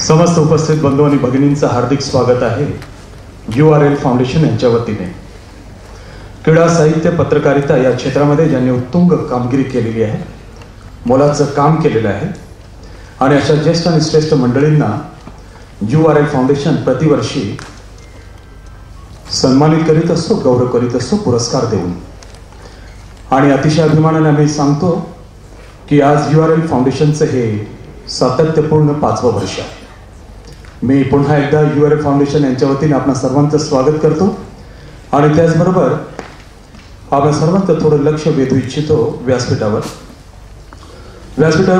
समस्त उपस्थित बंधू आणि भगिनींचं हार्दिक स्वागत आहे URL फाउंडेशन यांच्या वतीने। क्रीडा साहित्य पत्रकारिता या क्षेत्रामध्ये ज्यांनी उत्तुंग कामगिरी केलेली आहे, मोलाचं काम केलेलं आहे आणि अशा ज्येष्ठ आणि श्रेष्ठ मंडळींना URL फाउंडेशन प्रतिवर्षी सन्मानित करीत असतो, गौरव करीत असतो पुरस्कार देऊन। आणि अतिशय अभिमानाने आम्ही सांगतो की आज URL फाउंडेशनचं हे सातत्यपूर्ण 5वं वर्ष आहे। मी पुन्हा एकदा URL फाउंडेशन यांच्या वतीने आपणा सर्वांचं स्वागत करतो आणि त्याचबरोबर आपण सर्वांचं थोडं लक्ष वेधू इच्छितो व्यासपीठावर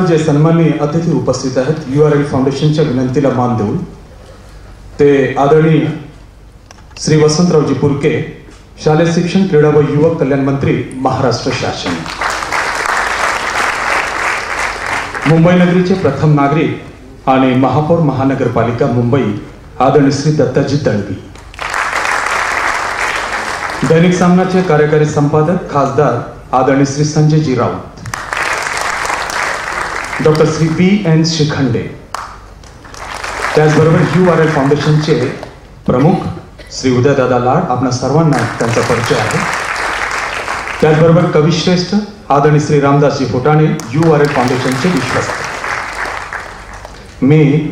जे सन्माननीय अतिथी उपस्थित आहेत। URL फाउंडेशनच्या विनंतीला मान देऊन ते आदरणीय श्री वसंतरावजी पुरके, शालेय शिक्षण, क्रीडा व युवक कल्याण मंत्री, महाराष्ट्र शासन। मुंबई नगरीचे प्रथम नागरिक आणि महापौर महानगरपालिका मुंबई आदरणीय श्री दत्ताजी दळवी। दैनिक सामनाचे कार्यकारी संपादक खासदार आदरणीय श्री संजयजी राऊत, डॉक्टर श्री VN शिखंडे, त्याचबरोबर URL फाउंडेशनचे प्रमुख श्री उदयदादा लाड, आपणा सर्वांना त्यांचा परिचय आहे। त्याचबरोबर कविश्रेष्ठ आदरणीय श्री रामदासजी फुटाणे, URL फाउंडेशनचे विश्वस्त। मी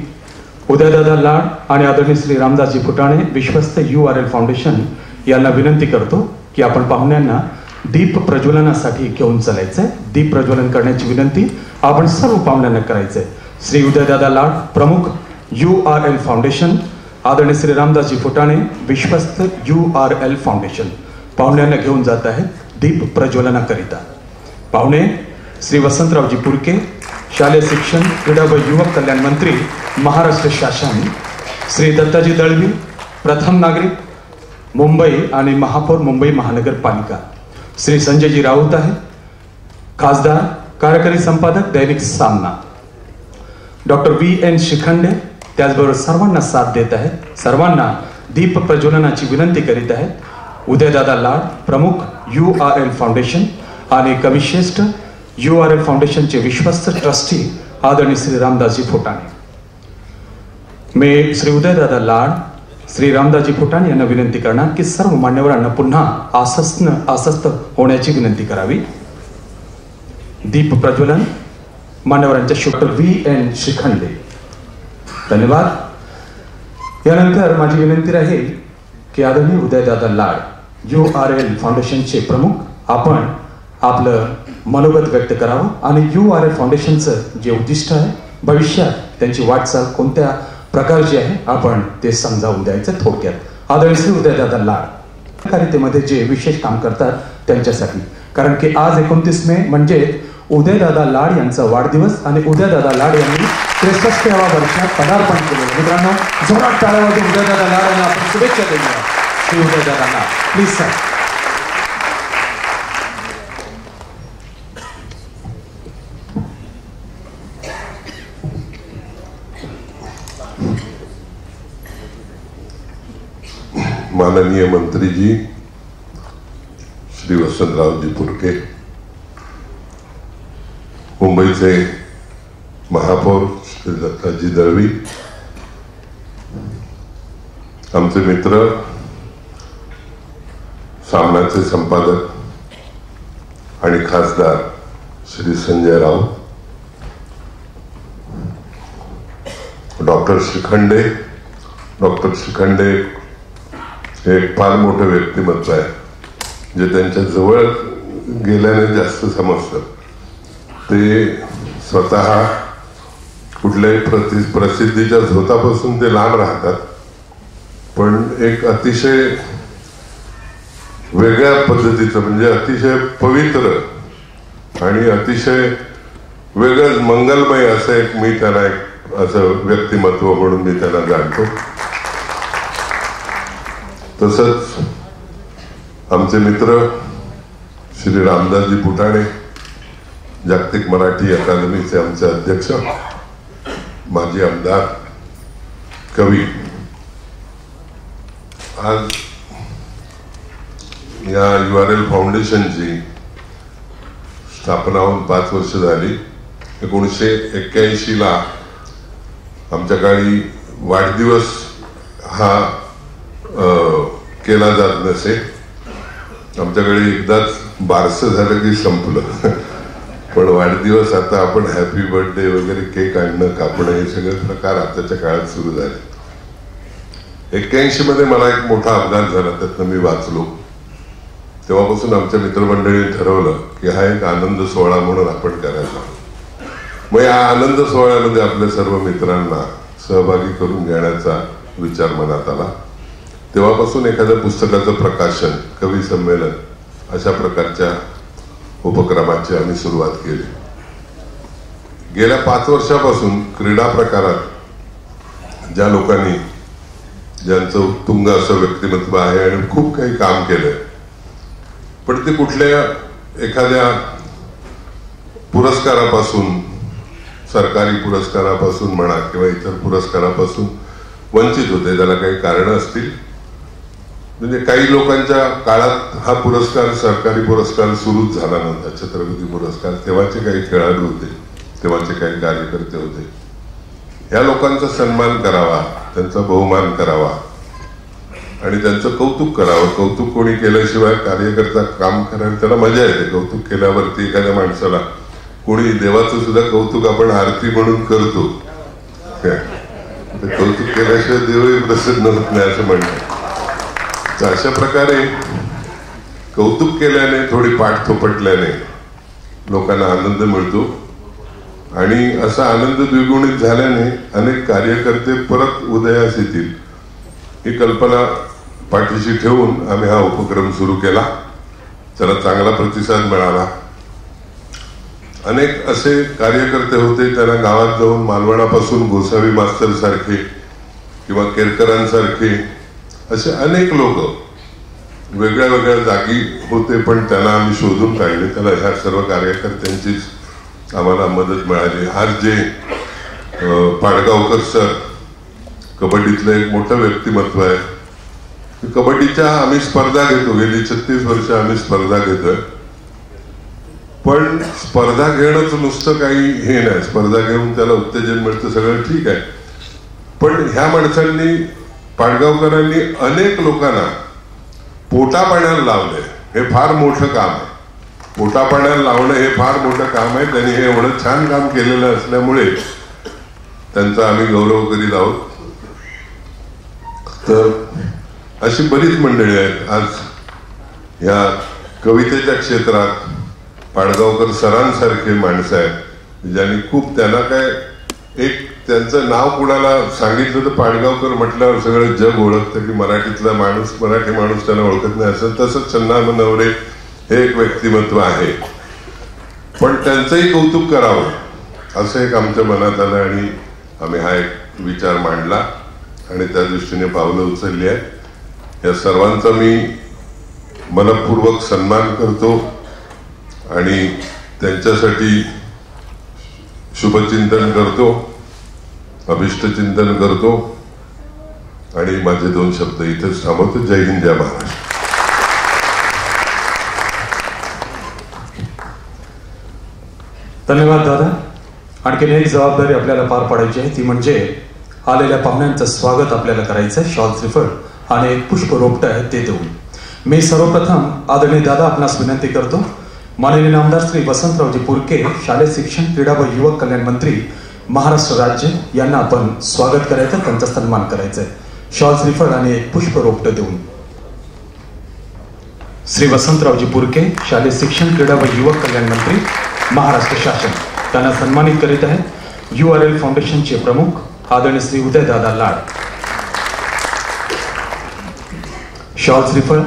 उदयदादा लाड आणि आदरणीय श्री रामदासजी फुटाणे, विश्वस्त URL फाउंडेशन यांना विनंती करतो की आपण पाहुण्यांना दीप प्रज्वलनासाठी घेऊन चालायचंय। दीप प्रज्वलन करण्याची विनंती आपण सर्व पाहुण्यांना करायचंय। श्री उदयदादा लाड, प्रमुख URL फाउंडेशन, आदरणीय श्री रामदासजी फुटाणे, विश्वस्त URL फाउंडेशन पाहुण्यांना घेऊन जात आहेत दीप प्रज्वलनाकरिता। पाहुणे श्री वसंतरावजी पुरके, शालेय शिक्षण, क्रीडा व युवक कल्याण मंत्री, महाराष्ट्र शासन, श्री दत्ताजी दळवी, प्रथम नागरिक मुंबई आणि महापौर मुंबई महानगरपालिका, श्री संजयजी राऊत आहे, खासदार, कार्यकारी संपादक दैनिक सामना, डॉक्टर VN शिखंडे, त्याचबरोबर सर्वांना साथ देत आहेत। सर्वांना दीप प्रज्वलनाची विनंती करीत आहेत उदयदादा लाड, प्रमुख URL फाउंडेशन आणि कविश्रेष्ठ URL फाउंडेशनचे विश्वस्त ट्रस्टी आदरणीय श्री रामदासजी फुटाणे। मी श्री उदयदादा लाड, श्री रामदासजी फुटाणे यांना विनंती करणार की सर्व मान्यवरांना पुन्हा आसस्त होण्याची विनंती करावी। दीप प्रज्वलन मान्यवरांच्या डॉक्टर VN शिखंडे, धन्यवाद। यानंतर माझी विनंती राहील की आदरणीय उदयदादा लाड, URL फाउंडेशनचे प्रमुख, आपण आपलं मनोगत व्यक्त करावं आणि URL फाउंडेशनचं जे उद्दिष्ट आहे, भविष्यात त्यांची वाटचाल कोणत्या प्रकारची आहे, आपण ते समजावून द्यायचं थोडक्यात। आदरणीय श्री उदयदादा लाड पत्रकारितेमध्ये जे विशेष काम करतात त्यांच्यासाठी, कारण की आज 29 मे म्हणजे उदयदादा लाड यांचा वाढदिवस आणि उदयदादा लाड यांनी 63व्या वर्षात पदार्पण केले। मित्रांनो, जोरात टाळ्या वाजवून उदयदादा लाड यांना आपण शुभेच्छा देऊया। श्री उदयदादा लाड, प्लीज सर। माननीय मंत्री जी श्री वसंतरावजी पुरके, मुंबईचे महापौर श्री दत्ताजी दळवी, आमचे मित्र सामनाचे संपादक आणि खासदार श्री संजय राऊत, डॉक्टर शिखंडे हे एक फार मोठं व्यक्तिमत्व आहे, जे त्यांच्या जवळ गेल्याने जास्त समजतं। ते स्वतः कुठल्याही प्रसिद्धीच्या झोतापासून ते लांब राहतात, पण एक अतिशय वेगळ्या पद्धतीचं, म्हणजे अतिशय पवित्र आणि अतिशय वेगळंच मंगलमय असं एक मी त्यांना एक असं व्यक्तिमत्व म्हणून मी त्यांना जाणतो। तसंच आमचे मित्र श्री रामदासजी फुटाणे, जागतिक मराठी अकादमीचे आमचे अध्यक्ष, माजी आमदार, कवी, आज या URL फाउंडेशनची स्थापना होऊन 5 वर्ष झाली। 1981 ला आमच्या काळी वाढदिवस हा केला जात नसे. आमच्याकडे एकदाच बारसं झालं की संपलं. पण वाढदिवस आता आपण हॅपी बर्थडे वगैरे केक आणणं कापणं हे सगळे प्रकार आताच्या काळात सुरू झाले. 81 मध्ये मला एक मोठा अपघात झाला, त्यातनं मी वाचलो. तेव्हापासून आमच्या मित्रमंडळीने ठरवलं की हा एक आनंद सोहळा म्हणून आपण करायचा. मग या आनंद सोहळ्यामध्ये आपल्या सर्व मित्रांना सहभागी करून घेण्याचा विचार मनात आला. तेव्हापासून एखाद्या पुस्तकाचं प्रकाशन, कवी संमेलन अशा प्रकारच्या उपक्रमाची आम्ही सुरुवात केली. गेल्या 5 वर्षापासून क्रीडा प्रकारात ज्या लोकांनी, ज्यांचं उत्तुंग असं व्यक्तिमत्व आहे आणि खूप काही काम केलंय, पण ते कुठल्या एखाद्या पुरस्कारापासून, सरकारी पुरस्कारापासून म्हणा किंवा इतर पुरस्कारापासून वंचित होते. त्याला काही कारणं असतील. म्हणजे काही लोकांच्या काळात हा पुरस्कार, सरकारी पुरस्कार सुरूच झाला नव्हता. छत्रपती पुरस्कार तेव्हाचे काही खेळाडू होते, तेव्हाचे काही कार्यकर्ते होते. या लोकांचा सन्मान करावा, त्यांचा बहुमान करावा आणि त्यांचं कौतुक करावं. कौतुक कोणी केल्याशिवाय कार्यकर्ता काम करायला त्याला मजा येते. कौतुक केल्यावरती एखाद्या माणसाला, कोणी देवाचं सुद्धा कौतुक आपण आरती म्हणून करतो, कौतुक केल्याशिवाय देवही प्रसन्न होत नाही असं म्हणतात. तर अशा प्रकारे कौतुक केल्याने, थोडी पाठ थोपटल्याने लोकांना आनंद मिळतो आणि असा आनंद द्विगुणित झाल्याने अनेक कार्यकर्ते परत उदयास येतील ही कल्पना पाठीशी ठेवून आम्ही हा उपक्रम सुरू केला. त्याला चांगला प्रतिसाद मिळाला. अनेक असे कार्यकर्ते होते, त्यांना गावात जाऊन मालवणापासून गोसावी मास्तर सारखे किंवा केरकरांसारखे असे अनेक लोक वेगळ्या वेगळ्या जागी होते, पण त्यांना आम्ही शोधून काढले. त्याला ह्या सर्व कार्यकर्त्यांचीच आम्हाला मदत मिळाली. आज जे पाडगावकर सर, कबड्डीतलं एक मोठं व्यक्तिमत्व आहे. कबड्डीच्या आम्ही स्पर्धा घेतो, गेली 36 वर्ष आम्ही स्पर्धा घेतोय. पण स्पर्धा घेणंच नुसतं काही हे नाही. स्पर्धा घेऊन त्याला उत्तेजन मिळतं, सगळं ठीक आहे. पण ह्या माणसांनी, पाडगावकरांनी अनेक लोकांना पोटापाण्याला लावलंय. हे फार मोठं काम आहे. पोटापाण्याला लावणं हे फार मोठं काम आहे. त्यांनी हे एवढं छान काम केलेलं असल्यामुळे त्यांचा आम्ही गौरव करीत आहोत. तर अशी बरीच मंडळी आहेत. आज या कवितेच्या क्षेत्रात पाडगावकर सरांसारखे माणसं आहेत, ज्यांनी खूप, त्यांना काय एक त्यांचं नाव कुणाला सांगितलं तर पाडगावकर म्हटल्यावर सगळं जग ओळखतं की मराठीतला माणूस, मराठी माणूस त्यांना ओळखत नाही असं. तसंच चन्ना मनवरे हे एक व्यक्तिमत्व आहे. पण त्यांचंही कौतुक करावं असं एक आमच्या मनात आलं आणि आम्ही हा एक विचार मांडला आणि त्या दृष्टीने पावलं उचलली आहेत. या सर्वांचा मी मनपूर्वक सन्मान करतो आणि त्यांच्यासाठी शुभचिंतन करतो, अभिष्टचिंतन करतो आणि माझे 2 शब्द इथेच थांबवतो. जय हिंद, जय महाराष्ट्र. धन्यवाद दादा. आणखीन एक जबाबदारी आपल्याला पार पाडायची आहे, ती म्हणजे आलेल्या पाहुण्यांचं स्वागत आपल्याला करायचं आहे. शॉल श्रीफळ आणि एक पुष्प रोपटं आहे ते देऊन मी सर्वप्रथम आदरणीय दादा आपणास विनंती करतो. माननीय आमदार श्री वसंतरावजी पुरके, शालेय शिक्षण, क्रीडा व युवक कल्याण मंत्री, महाराष्ट्र राज्य यांना आपण स्वागत करायचं, त्यांचा सन्मान करायचा आहे. शॉल श्रीफळ आणि एक पुष्प रोपटं देऊन श्री वसंतरावजी पुरके, शालेय शिक्षण, क्रीडा व युवक कल्याण मंत्री, महाराष्ट्र शासन त्यांना सन्मानित करीत आहे. URL फाउंडेशनचे प्रमुख आदरणीय श्री उदयदादा लाड. शॉल श्रीफळ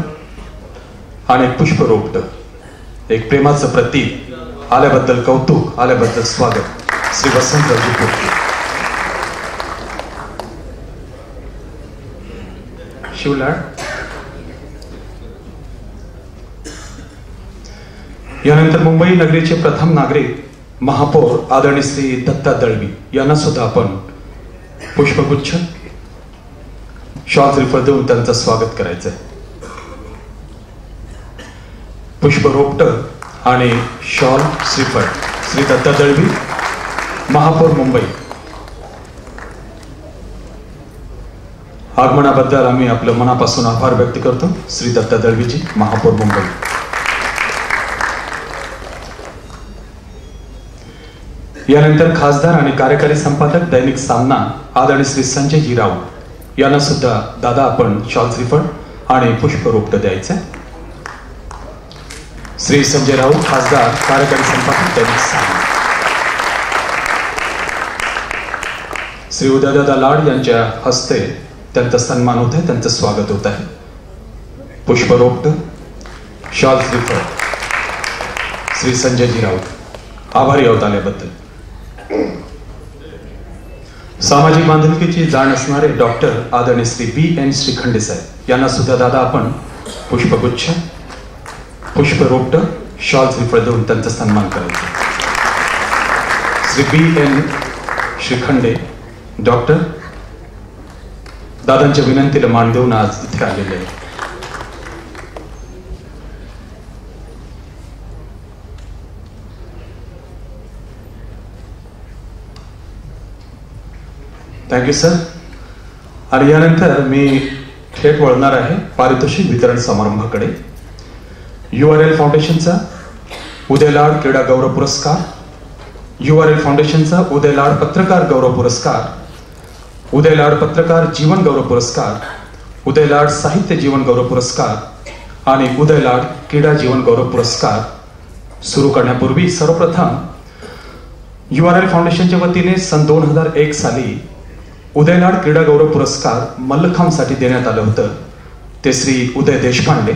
आणि एक पुष्प रोपटं, एक प्रेमाचं प्रतीक. आल्याबद्दल कौतुक, आल्याबद्दल स्वागत. श्री वसंतरावजी पुरके. शिवलाड. यानंतर मुंबई नगरीचे प्रथम नागरिक महापौर आदरणीय श्री दत्ता दळवी यांना सुद्धा आपण पुष्पगुच्छ, शॉल श्रीफळ देऊन त्यांचं स्वागत करायचंय. पुष्प रोपटं आणि शॉल श्रीफळ श्री दत्ता दळवी, महापौर मुंबई. आगमनाबद्दल आम्ही आपलं मनापासून आभार व्यक्त करतो. श्री दत्ता दळवीजी, महापौर मुंबई. यानंतर खासदार आणि कार्यकारी संपादक दैनिक सामना आदरणीय श्री संजयजी राऊत यांना सुद्धा दादा आपण शॉल श्रीफळ आणि पुष्परोपट द्यायचं. श्री संजय राऊत, खासदार, कार्यकारी संपादक दैनिक सामना. श्री उदयदादा लाड यांच्या हस्ते त्यांचा सन्मान होत आहे, त्यांचं स्वागत होत आहे. पुष्परोपट, शॉल श्रीफळ श्री संजयजी राऊत. आभारी आहोत आल्याबद्दल. सामाजिक बांधिलकीची जाण असणारे डॉक्टर आदरणीय श्री B.N. श्रीखंडे साहेब यांना सुद्धा दादा आपण पुष्पगुच्छ, पुष्परोपट, शॉल श्रीफळ देऊन त्यांचा सन्मान करायचा. श्री B.N. श्रीखंडे डॉक्टर दादांच्या विनंतीला मान देऊन आज इथे आलेले आहेत. Thank you sir. आणि यानंतर मी थेट वळणार आहे पारितोषिक वितरण समारंभाकडे. URL फाउंडेशनचा उदय लाड क्रीडा गौरव पुरस्कार, URL फाउंडेशनचा उदय लाड पत्रकार गौरव पुरस्कार, उदय लाड पत्रकार जीवन गौरव पुरस्कार, उदय लाड साहित्य जीवन गौरव पुरस्कार आणि उदय लाड क्रीडा जीवन गौरव पुरस्कार सुरू करण्यापूर्वी सर्वप्रथम URL फाउंडेशनच्या वतीने सन 2001 साली उदय लाड क्रीडा गौरव पुरस्कार मल्लखांबसाठी देण्यात आलं होतं. ते श्री उदय देशपांडे.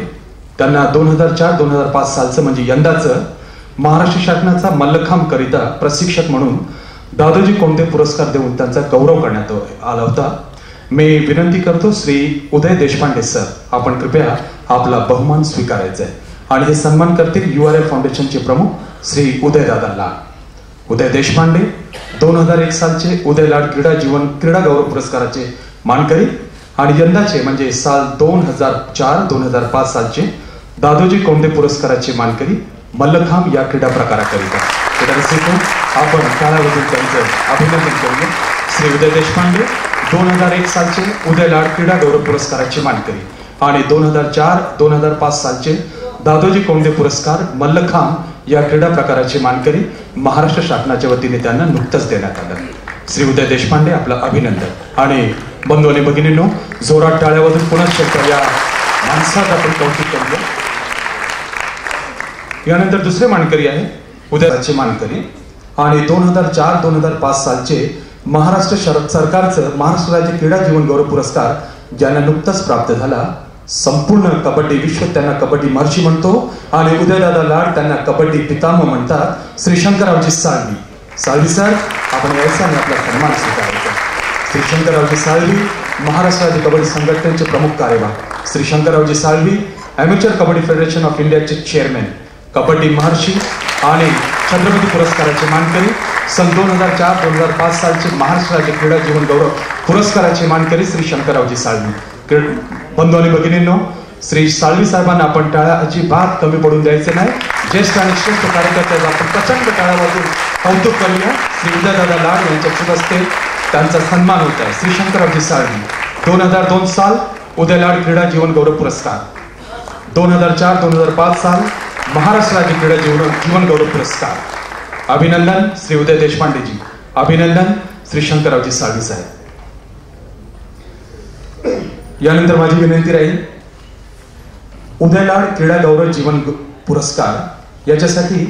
त्यांना 2004-2005 सालचं म्हणजे यंदाचं महाराष्ट्र शासनाचा मल्लखांब करिता प्रशिक्षक म्हणून दादोजी कोंडे पुरस्कार देऊन त्यांचा गौरव करण्यात आला होता. मी विनंती करतो श्री उदय देशपांडे सर, आपण कृपया आपला बहुमान स्वीकारायचा आहे आणि हे सन्मान करतील URL फाउंडेशनचे प्रमुख श्री उदयदादा लाड. उदय देशपांडे 2001 सालचे उदय लाड क्रीडा गौरव पुरस्काराचे मानकरी आणि यंदाचे म्हणजे साल 2004-2005 सालचे दादोजी कोंडे पुरस्काराचे मानकरी मल्लखांब या क्रीडा प्रकाराकरिता. आपण काळावधीत त्यांचं अभिनंदन करूया. श्री उदय देशपांडे 2001 सालचे उदय लाड क्रीडा गौरव पुरस्काराचे मानकरी आणि 2004-2005 सालचे दादोजी कोंडे पुरस्कार मल्लखांब या क्रीडा प्रकाराचे मानकरी महाराष्ट्र शासनाच्या वतीने त्यांना नुकतंच देण्यात आलं. श्री उदय देशपांडे, आपलं अभिनंदन. आणि बंधू आणि भगिनींनो, जोरात टाळ्यावरून पुन्हा शकता या माणसात आपण कौतुक करूया. यानंतर दुसरे मानकरी आहे उदयचे मानकरी आणि 2004-2005 सालचे महाराष्ट्र सरकारचं महाराष्ट्र राज्य क्रीडा जीवन गौरव पुरस्कार ज्यांना नुकताच प्राप्त झाला. संपूर्ण कबड्डी विश्व त्यांना कबड्डी महर्षी म्हणतो आणि उदयदादा लाड त्यांना कबड्डी पितामह म्हणतात. श्री शंकररावजी साळवी. साळवी सर, आपण यायचं आणि आपला सन्मान स्वीकारायचा. श्री शंकररावजी साळवी, महाराष्ट्र राज्य कबड्डी संघटनेचे प्रमुख कार्यवाह. Shri Shankarraoji Salvi, amateur kabaddi federation of इंडियाचे चेअरमॅन, कबड्डी महर्षी आणि छत्रपती पुरस्काराचे मानकरी. सन 2004-2005 सालचे महाराष्ट्र राज्य क्रीडा जीवन गौरव पुरस्काराचे मानकरी श्री शंकररावजी साळवी. बंधू आणि भगिनींनो, श्री साळवी साहेबांना आपण टाळ्या अजिबात कमी पडून द्यायचे नाही. ज्येष्ठ आणि श्रेष्ठ कार्यकर्त्याचा आपण प्रचंड टाळ्या वाजून कौतुक करूया. श्री उदयदादा लाड यांच्या शुभ हस्ते त्यांचा सन्मान होत आहे. श्री शंकररावजी साळवी 2002 साल उदय लाड क्रीडा जीवन गौरव पुरस्कार, 2004-2005 साल महाराष्ट्र राज्य क्रीडा जीवन गौरव पुरस्कार. अभिनंदन श्री उदय देशपांडेजी, अभिनंदन श्री शंकररावजी साळवी साहेब. यानंतर माझी विनंती राहील उदय लाड क्रीडा गौरव जीवन पुरस्कार याच्यासाठी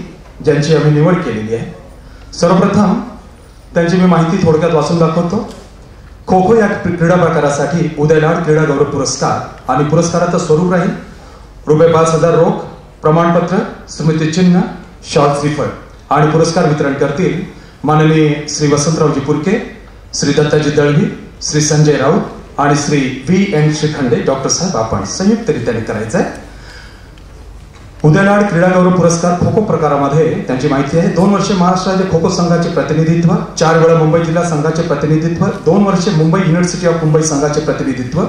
ज्यांची आम्ही निवड केलेली आहे. सर्वप्रथम त्यांची मी माहिती थोडक्यात वाचून दाखवतो. खो खो या क्रीडा प्रकारासाठी उदय लाड क्रीडा गौरव पुरस्कार आणि पुरस्काराचं स्वरूप राहील ₹5,000 रोख, प्रमाणपत्र, स्मृतिचिन्ह, शॉल श्रीफळ आणि पुरस्कार वितरण करतील माननीय श्री वसंतरावजी पुरके, श्री दत्ताजी दळवी, श्री संजय राऊत आणि श्री V.N. श्रीखंडे. डॉक्टर साहेब, आपण संयुक्तरित्याने करायचं आहे. उदय लाड क्रीडा गौरव पुरस्कार खो खो प्रकारामध्ये त्यांची माहिती आहे. 2 वर्षे महाराष्ट्र राज्य खो खो संघाचे प्रतिनिधित्व, 4 वेळा मुंबई जिल्हा संघाचे प्रतिनिधित्व, 2 वर्षे मुंबई युनिव्हर्सिटी ऑफ मुंबई संघाचे प्रतिनिधित्व,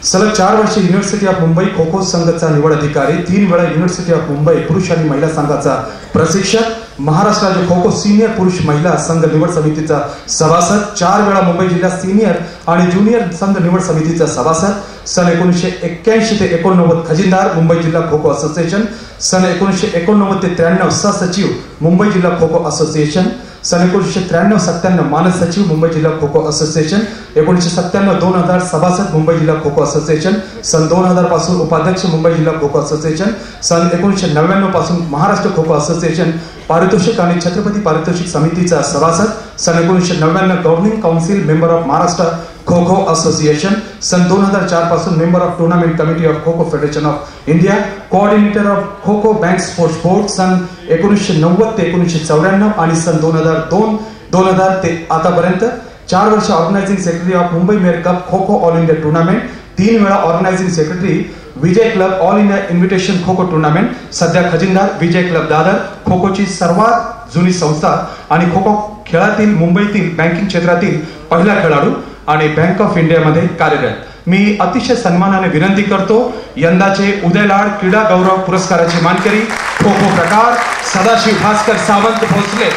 सलग 4 वर्षे युनिव्हर्सिटी ऑफ मुंबई खो खो संघाचा निवड अधिकारी, 3 वेळा युनिव्हर्सिटी ऑफ मुंबई पुरुष आणि महिला संघाचा प्रशिक्षक, महाराष्ट्र राज्य खो खो सिनियर पुरुष महिला संघ निवड समितीचा सभासद, 4 वेळा मुंबई जिल्हा सिनियर आणि ज्युनियर संघ निवड समितीचा सभासद, सन 1981 ते 89 खजिनदार मुंबई जिल्हा खो खो असोसिएशन, सन 1989 ते 93 सहसचिव मुंबई जिल्हा खो खो असोसिएशन, सन 1993-97 मानद सचिव मुंबई जिल्हा खो खो असोसिएशन, 1997-2000 सभासद मुंबई जिल्हा खो खो असोसिएशन, सन 2000 पासून उपाध्यक्ष मुंबई जिल्हा खो खो असोसिएशन, सन 1999 पासून महाराष्ट्र खो खो असोसिएशन पारितोषिक आणि छत्रपती पारितोषिक समितीचा सभासद, सन 1999 governing council member of Maharashtra kho kho association, सन 2004 पासून member of tournament committee of kho kho federation of India, coordinator of kho kho bank sports board, सन 1990 ते 1994 आणि सन 2002 ते आतापर्यंत 4 वर्ष organising secretary of Mumbai mayor cup kho kho all India tournament, 3 वेळा ऑर्गनायझिंग सेक्रेटरी विजय club all India invitation kho kho tournament, सध्या खजिनदार विजय क्लब दादर, खो खोची सर्वात जुनी संस्था आणि खो खो खेळातील मुंबईतील बँकिंग क्षेत्रातील पहिला खेळाडू आणि बँक ऑफ इंडियामध्ये कार्यरत। मी अतिशय सन्मानाने विनंती करतो, यंदाचे उदयलाड क्रीडा गौरव पुरस्काराचे मानकरी खो खो प्रकार सदाशिव भास्कर सावंत भोसले,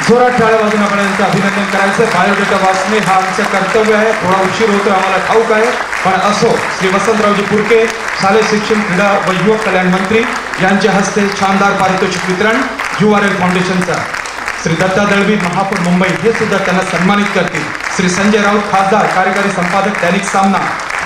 जोरात टाळ्या वाजून आपण यांचं अभिनंदन करायचं। बायोडेटा वाचणे हा आमचं कर्तव्य आहे, थोडा उशीर होतो आम्हाला ठाऊक आहे, पण असो। श्री वसंतरावजी पुरके शालेय शिक्षण क्रीडा व युवक कल्याण मंत्री यांच्या हस्ते शानदार पारितोषिक वितरण URL फाउंडेशनचा। श्री दत्ता दळवी महापौर मुंबई हे सुद्धा त्यांना सन्मानित करतील। श्री संजय राऊत खासदार कार्यकारी संपादक दैनिक सामना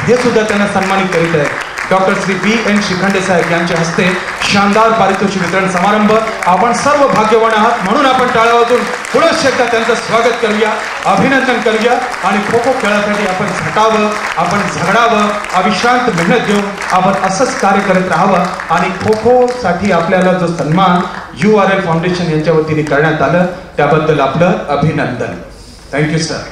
हे सुद्धा त्यांना सन्मानित करीत आहेत। डॉक्टर श्री BN शिखंडे साहेब यांच्या हस्ते शानदार पारितोषिक वितरण समारंभ। आपण सर्व भाग्यवान आहात, म्हणून आपण टाळ्या वाजून पुनश्च एकदा त्यांचं स्वागत करूया, अभिनंदन करूया आणि खो खो खेळासाठी आपण झटावं, आपण झगडावं, अविश्रांत मेहनत घेऊन आपण असंच कार्य करत राहावं आणि खो खो साठी आपल्याला जो सन्मान URL फाउंडेशन यांच्या वतीने करण्यात आलं त्याबद्दल आपलं अभिनंदन। Thank you sir.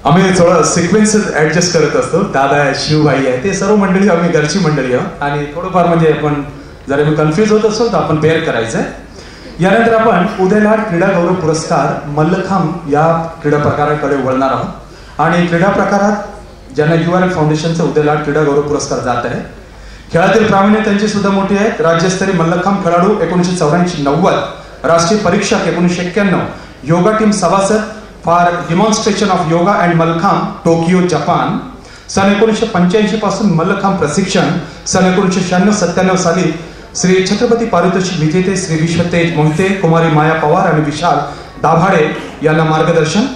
आम्ही थोडं सिक्वेन्स ऍडजस्ट करत असतो। दादा आहे, शिवभाई आहे, ते सर्व मंडळी आम्ही घरची मंडळी आहोत आणि थोडंफार म्हणजे आपण जर मी कन्फ्युज होत असतो तर आपण बेअर करायचंय। यानंतर आपण उदयलाड क्रीडा गौरव पुरस्कार मल्लखांब या क्रीडा प्रकाराकडे वळणार आहोत आणि क्रीडा प्रकारात ज्यांना URL फाउंडेशनचा उदयलाड क्रीडा गौरव पुरस्कार जात आहे, खेळातील प्रावीण्य त्यांची सुद्धा मोठी आहे। राज्यस्तरीय मल्लखांब खेळाडू 1984-90, राष्ट्रीय परीक्षक 1991, योगा टीम सभासद for demonstration of yoga and mallakhamb Tokyo Japan, सन 1985 पासून मल्लखांब प्रशिक्षण, सन 1996-97 साली श्री छत्रपती पारितोषिक विजेते श्री विश्वतेज मोहिते, कुमारी माया पवार आणि विशाल दाभाडे यांना मार्गदर्शन,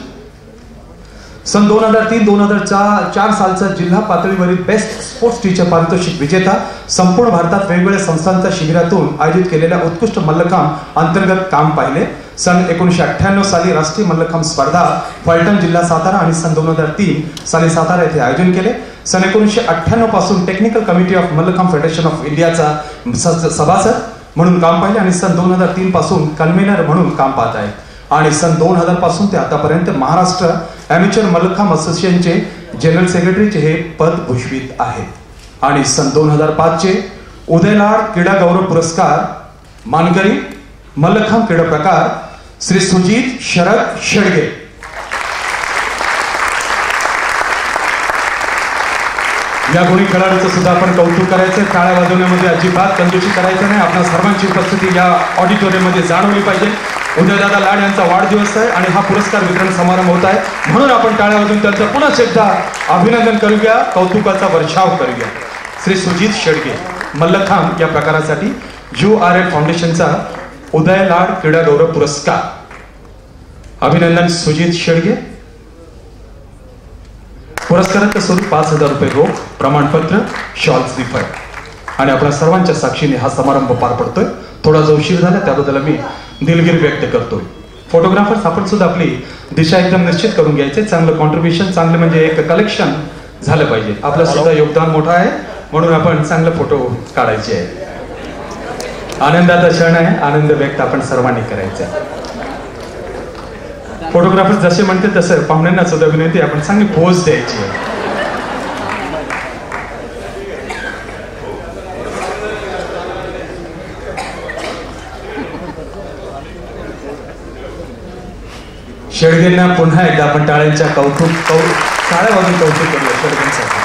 सन 2003-2004 सालचा जिल्हा पातळीवरील बेस्ट स्पोर्ट्स टीचर पारितोषिक विजेता, संपूर्ण भारतात वेगवेगळ्या संस्थांच्या शिबिरातून आयोजित केलेल्या उत्कृष्ट मल्लखांब अंतर्गत काम पाहिले, सन 1998 साली राष्ट्रीय मल्लखांब स्पर्धा फलटण जिल्हा सातारा आणि सन 2003 साली सातारा येथे आयोजन केले, सन 1998 पासून technical committee of mallakhamb federation of इंडियाचा सभासद म्हणून काम पाहिले आणि सन 2003 पासून कन्व्हेनर म्हणून काम पाहत आहे आणि सन 2000 पासून ते आतापर्यंत महाराष्ट्र ॲमेच्युअर मल्लखांब असोसिएशनचे जनरल सेक्रेटरीचे हे पद भूषवित आहेत आणि सन 2005 चे उदयलाड क्रीडा गौरव पुरस्कार मानकरी मल्लखांब क्रीडा प्रकार श्री सुजित शरद शेडगे। या गुणी खेळाडूचं सुद्धा आपण कौतुक करायचं, टाळ्या वाजवण्यामध्ये अजिबात कंजूसी करायचं नाही। आपल्या सर्वांची उपस्थिती या ऑडिटोरियममध्ये जाणवली पाहिजे। उदयदादा लाड यांचा वाढदिवस आहे आणि हा पुरस्कार वितरण समारंभ होत आहे, म्हणून आपण टाळ्या वाजवून त्यांचं पुन्हा एकदा अभिनंदन करूया, कौतुकाचा वर्षाव करूया। श्री सुजित शेडगे मल्लखांब या प्रकारासाठी URL फाउंडेशनचा उदयलाड क्रीडा गौरव पुरस्कार। अभिनंदन सुजित शेडगे। पुरस्काराचं स्वरूप 5000 रुपये रोख, प्रमाणपत्र, शॉल श्रीफळ आणि आपल्या सर्वांच्या साक्षीने हा समारंभ पार पडतोय। थोडा जो उशीर झाला त्याबद्दल मी दिलगिरी व्यक्त करतोय। फोटोग्राफर्स आपण सुद्धा आपली दिशा एकदम निश्चित करून घ्यायचे, चांगलं कॉन्ट्रीब्युशन, चांगलं म्हणजे एक कलेक्शन झालं पाहिजे। आपलं सुद्धा योगदान मोठं आहे, म्हणून आपण चांगले फोटो काढायचे आहे। आनंदाचा क्षण आहे, आनंद व्यक्त आपण सर्वांनी करायचा। फोटोग्राफर जसे म्हणते तसं पाहुण्यांना सुद्धा विनंती, आपण चांगली पोज द्यायची आहे। शेडगेंना पुन्हा एकदा आपण टाळ्यांच्या टाळ्या वाजून कौतुक करूया षडगणसाठी.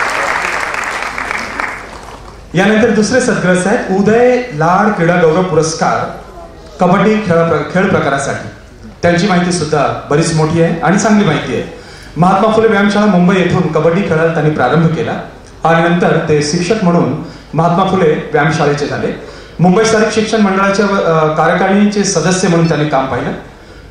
यानंतर दुसरे सद्ग्रस्त आहेत उदय लाड क्रीडा गौरव पुरस्कार कबड्डी खेळ प्रकारासाठी. त्यांची माहिती सुद्धा बरीच मोठी आहे आणि चांगली माहिती आहे. महात्मा फुले व्यायामशाळा मुंबई येथून कबड्डी खेळायला त्यांनी प्रारंभ केला आणि नंतर ते शिक्षक म्हणून महात्मा फुले व्यायामशाळेचे झाले. मुंबई स्थानिक शिक्षण मंडळाच्या कार्यकारिणीचे सदस्य म्हणून त्यांनी काम पाहिलं.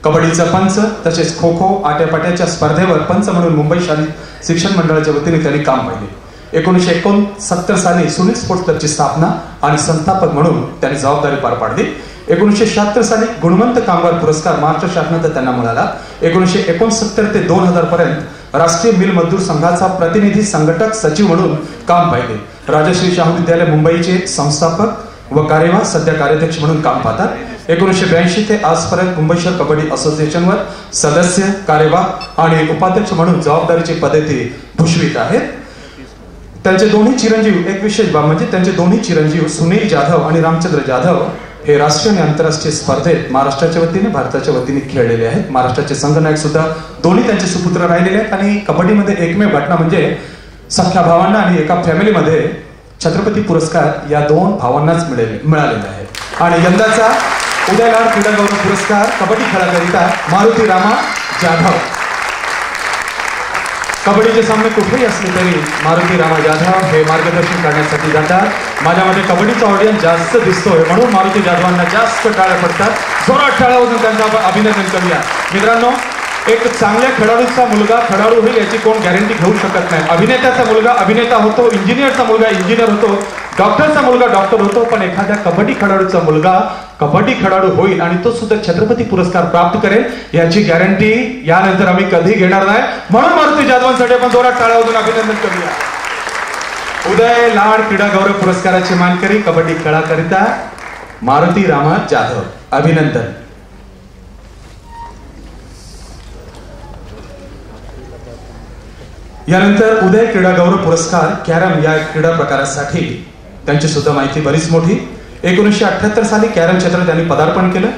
कबड्डीचा पंच तसेच खो खो आट्यापाट्याच्या स्पर्धेवर पंच म्हणून मुंबई शालेय शिक्षण मंडळाच्या वतीने त्यांनी काम पाहिले. 1969 साली सुनील स्पोर्ट्स क्लबची स्थापना आणि संस्थापक म्हणून त्यांनी जबाबदारी पार पाडली. 1976 साली गुणवंत कामगार पुरस्कार महाराष्ट्र शासनाचा त्यांना मिळाला. 1969 ते 2000 पर्यंत राष्ट्रीय मिल मजदूर संघाचा प्रतिनिधी संघटक सचिव म्हणून काम पाहिले. राजश्री शाहू विद्यालय मुंबईचे संस्थापक व कार्यवाह सध्या कार्याध्यक्ष म्हणून काम पाहतात. 1982 ते आजपर्यंत मुंबई शहर कबड्डी असोसिएशनवर सदस्य कार्यवाह आणि उपाध्यक्ष म्हणून जबाबदारीची पदे ते भूषवित आहेत. त्यांचे दोन्ही चिरंजीव एक विशेष बाब म्हणजे त्यांचे दोन्ही चिरंजीव सुनील जाधव आणि रामचंद्र जाधव हे राष्ट्रीय आणि आंतरराष्ट्रीय स्पर्धेत महाराष्ट्राच्या वतीने भारताच्या वतीने खेळलेले आहेत. महाराष्ट्राचे संघनायक सुद्धा दोन्ही त्यांचे सुपुत्र राहिलेले आहेत. आणि कबड्डीमध्ये एकमेव घटना म्हणजे सख्या भावांना आणि एका फॅमिलीमध्ये छत्रपती पुरस्कार या दोन भावांनाच मिळालेला आहे. आणि यंदाचा उदय लाड क्रीडा गौरव पुरस्कार कबड्डी खेळाकरिता मारुती रामा जाधव. कबड्डीचे सामने कुठेही असले तरी मारुती रामा जाधव हे मार्गदर्शन करण्यासाठी जातात. माझ्यामध्ये कबड्डीचा ऑडियन्स जास्त दिसतोय म्हणून मारुती जाधवांना जास्त टाळ्या पडतात. जोरात टाळ्या वाजून त्यांचं आपण अभिनंदन करूया. मित्रांनो, एक चांगल्या खेळाडूचा मुलगा खेळाडू होईल याची कोण गॅरंटी घेऊ शकत नाही. अभिनेत्याचा मुलगा अभिनेता होतो, इंजिनियरचा मुलगा इंजिनियर होतो, डॉक्टरचा मुलगा डॉक्टर होतो, पण एखाद्या कबड्डी खेळाडूचा मुलगा कबड्डी खेळाडू होईल आणि तो सुद्धा छत्रपती पुरस्कार प्राप्त करेल याची गॅरंटी यानंतर आम्ही कधी घेणार नाही. म्हणून मारुती जाधवांसाठी आपण जोरात टाळ्या वाजून अभिनंदन करूया. उदय लाड क्रीडा गौरव पुरस्काराचे मानकरी कबड्डी खेळाकरिता मारुती रामा जाधव. अभिनंदन. यानंतर उदय क्रीडा गौरव पुरस्कार कॅरम या क्रीडा प्रकारासाठी त्यांची सुद्धा माहिती बरीच मोठी. 1978 साली कॅरम क्षेत्रात त्यांनी पदार्पण केलं.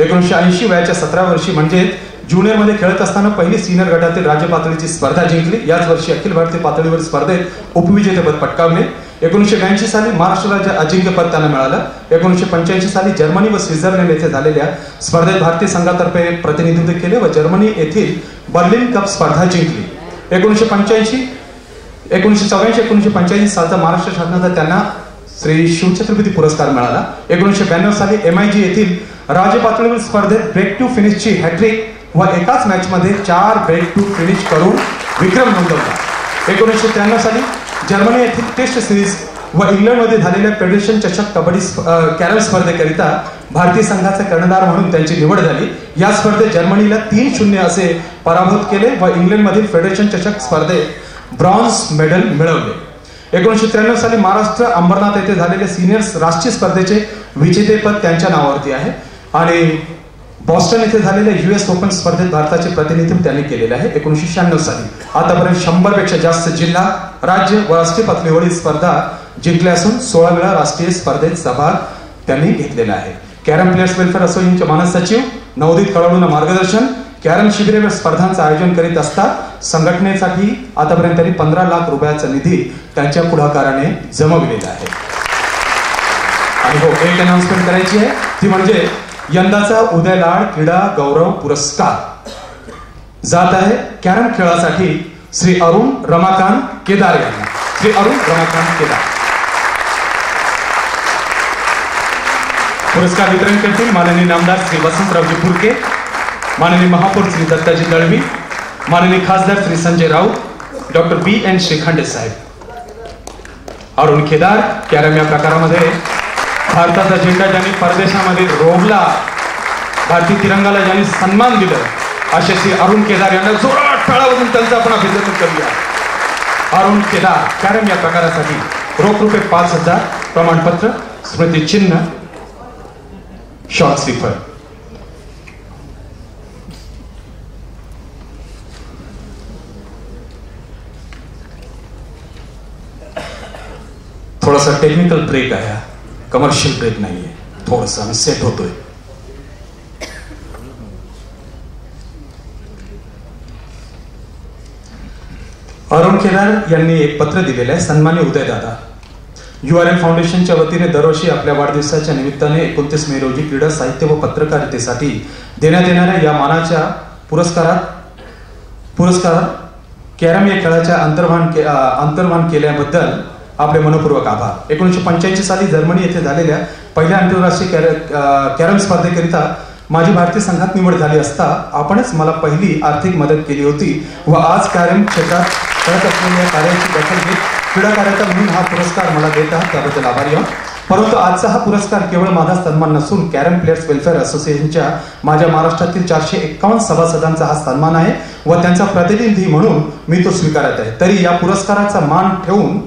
1980 वयाच्या 17व्या वर्षी म्हणजे ज्युनियर मध्ये खेळत असताना पहिली सिनियर गटातील राज्य पातळीची स्पर्धा जिंकली. याच वर्षी अखिल भारतीय पातळीवर स्पर्धेत उपविजेतेपद पटकावले. 1982 साली महाराष्ट्र राज्य अजिंक्यपद त्यांना मिळालं. 1985 साली जर्मनी व स्वित्झर्लंड येथे झालेल्या स्पर्धेत भारतीय संघातर्फे प्रतिनिधित्व केले व जर्मनी येथील बर्लिन कप स्पर्धा जिंकली. 1984-1985 सालचा महाराष्ट्र शासनाचा त्यांना श्री शिवछत्रपती पुरस्कार मिळाला. 1992 साली MIG येथील राज्य पातळीवर स्पर्धेत ब्रेक टू फिनिशची हॅट्रिक व एकाच मॅच मध्ये 4 ब्रेक टू फिनिश करून विक्रम नोंदवला. 1993 साली जर्मनी येथील टेस्ट सिरीज व इंग्लंडमध्ये झालेल्या फेडरेशन चषक कबड्डी कॅरम स्पर्धेकरिता भारतीय संघाचे कर्णधार म्हणून त्यांची निवड झाली. या स्पर्धेत जर्मनीला 3-0 असे पराभूत केले व इंग्लंडमधील फेडरेशन चषक स्पर्धेत ब्रॉन्झ मेडल मिळवले. 1993 साली महाराष्ट्र अंबरनाथ येथे झालेल्या सिनियर्स राष्ट्रीय स्पर्धेचे विजेतेपद त्यांच्या नावावरती आहे. आणि बॉस्टन येथे झालेल्या US ओपन स्पर्धेत भारताचे प्रतिनिधित्व त्यांनी केलेले आहे. 1996 साली आतापर्यंत 100 पेक्षा जास्त जिल्हा, राज्य व राष्ट्रीय पातळीवरील स्पर्धा जिंकल्या असून 16 वेळा राष्ट्रीय स्पर्धेत सहभाग त्यांनी घेतलेला आहे. कॅरम प्लेयर्स वेलफेअर असोसिएशनचे मानद सचिव, नवोदित खेळाडूंना मार्गदर्शन, कॅरम शिबिरे व स्पर्धांचं आयोजन करीत असतात. संघटनेसाठी आतापर्यंत त्यांनी 15 लाख रुपयाचा निधी त्यांच्या पुढाकाराने जमविलेला आहे. आणि हो, एक अनाउन्समेंट करायची आहे ती म्हणजे यंदाचा उदय लाड क्रीडा गौरव पुरस्कार जात आहे कॅरम खेळासाठी श्री अरुण रमाकांत केदार यांना. श्री अरुण रमाकांत केदार पुरस्कार वितरण करतील माननीय नामदार श्री वसंतरावजी फुरके, माननीय महापौर श्री दत्ताजी दळवी, माननीय खासदार श्री संजय राऊत, डॉक्टर BN श्रीखंडे साहेब. अरुण केदार कॅरम या प्रकारामध्ये भारताचा झेंडा ज्यांनी परदेशामध्ये रोवला, भारतीय तिरंगाला ज्यांनी सन्मान दिलं असे श्री अरुण केदार यांना जोरात टाळ्या वाजवून त्यांचं आपण अभिनंदन करूया. अरुण केदार कॅरम या प्रकारासाठी रोख रुपये 5,000, प्रमाणपत्र, स्मृती चिन्ह, शॉर्ट स्लीपर. थोडासा टेक्निकल ब्रेक आहे, कमर्शियल ब्रेक नाहीये, थोडासा आम्ही सेट होतोय. केदार यांनी एक पत्र दिलेलं आहे. सन्मान्य उदयदादा, URL फाउंडेशनच्या वतीने दरवर्षी आपल्या वाढदिवसाच्या निमित्ताने 29 मे रोजी क्रीडा साहित्य व पत्रकारितेसाठी देण्यात येणाऱ्या या मानाच्या पुरस्कारात कॅरम या खेळाच्या अंतर्भान केल्याबद्दल आपले मनपूर्वक आभार. 1985 साली जर्मनी येथे झालेल्या पहिल्या आंतरराष्ट्रीय कॅरम स्पर्धेकरिता माझी भारतीय संघात निवड झाली असता आपणच मला पहिली आर्थिक मदत केली होती व आज कॅरम क्षेत्रात करत असलेल्या कार्याची दखल घेत क्रीडा कार्यकर्ता म्हणून हा पुरस्कार मला देत आहात, त्याबद्दल आभारी आहोत. परंतु आजचा हा पुरस्कार केवळ माझा सन्मान नसून कॅरम प्लेयर्स वेलफेअर असोसिएशनच्या माझ्या महाराष्ट्रातील 451 सभासदांचा हा सन्मान आहे व त्यांचा प्रतिनिधी म्हणून मी तो स्वीकारत आहे. तरी या पुरस्काराचा मान ठेवून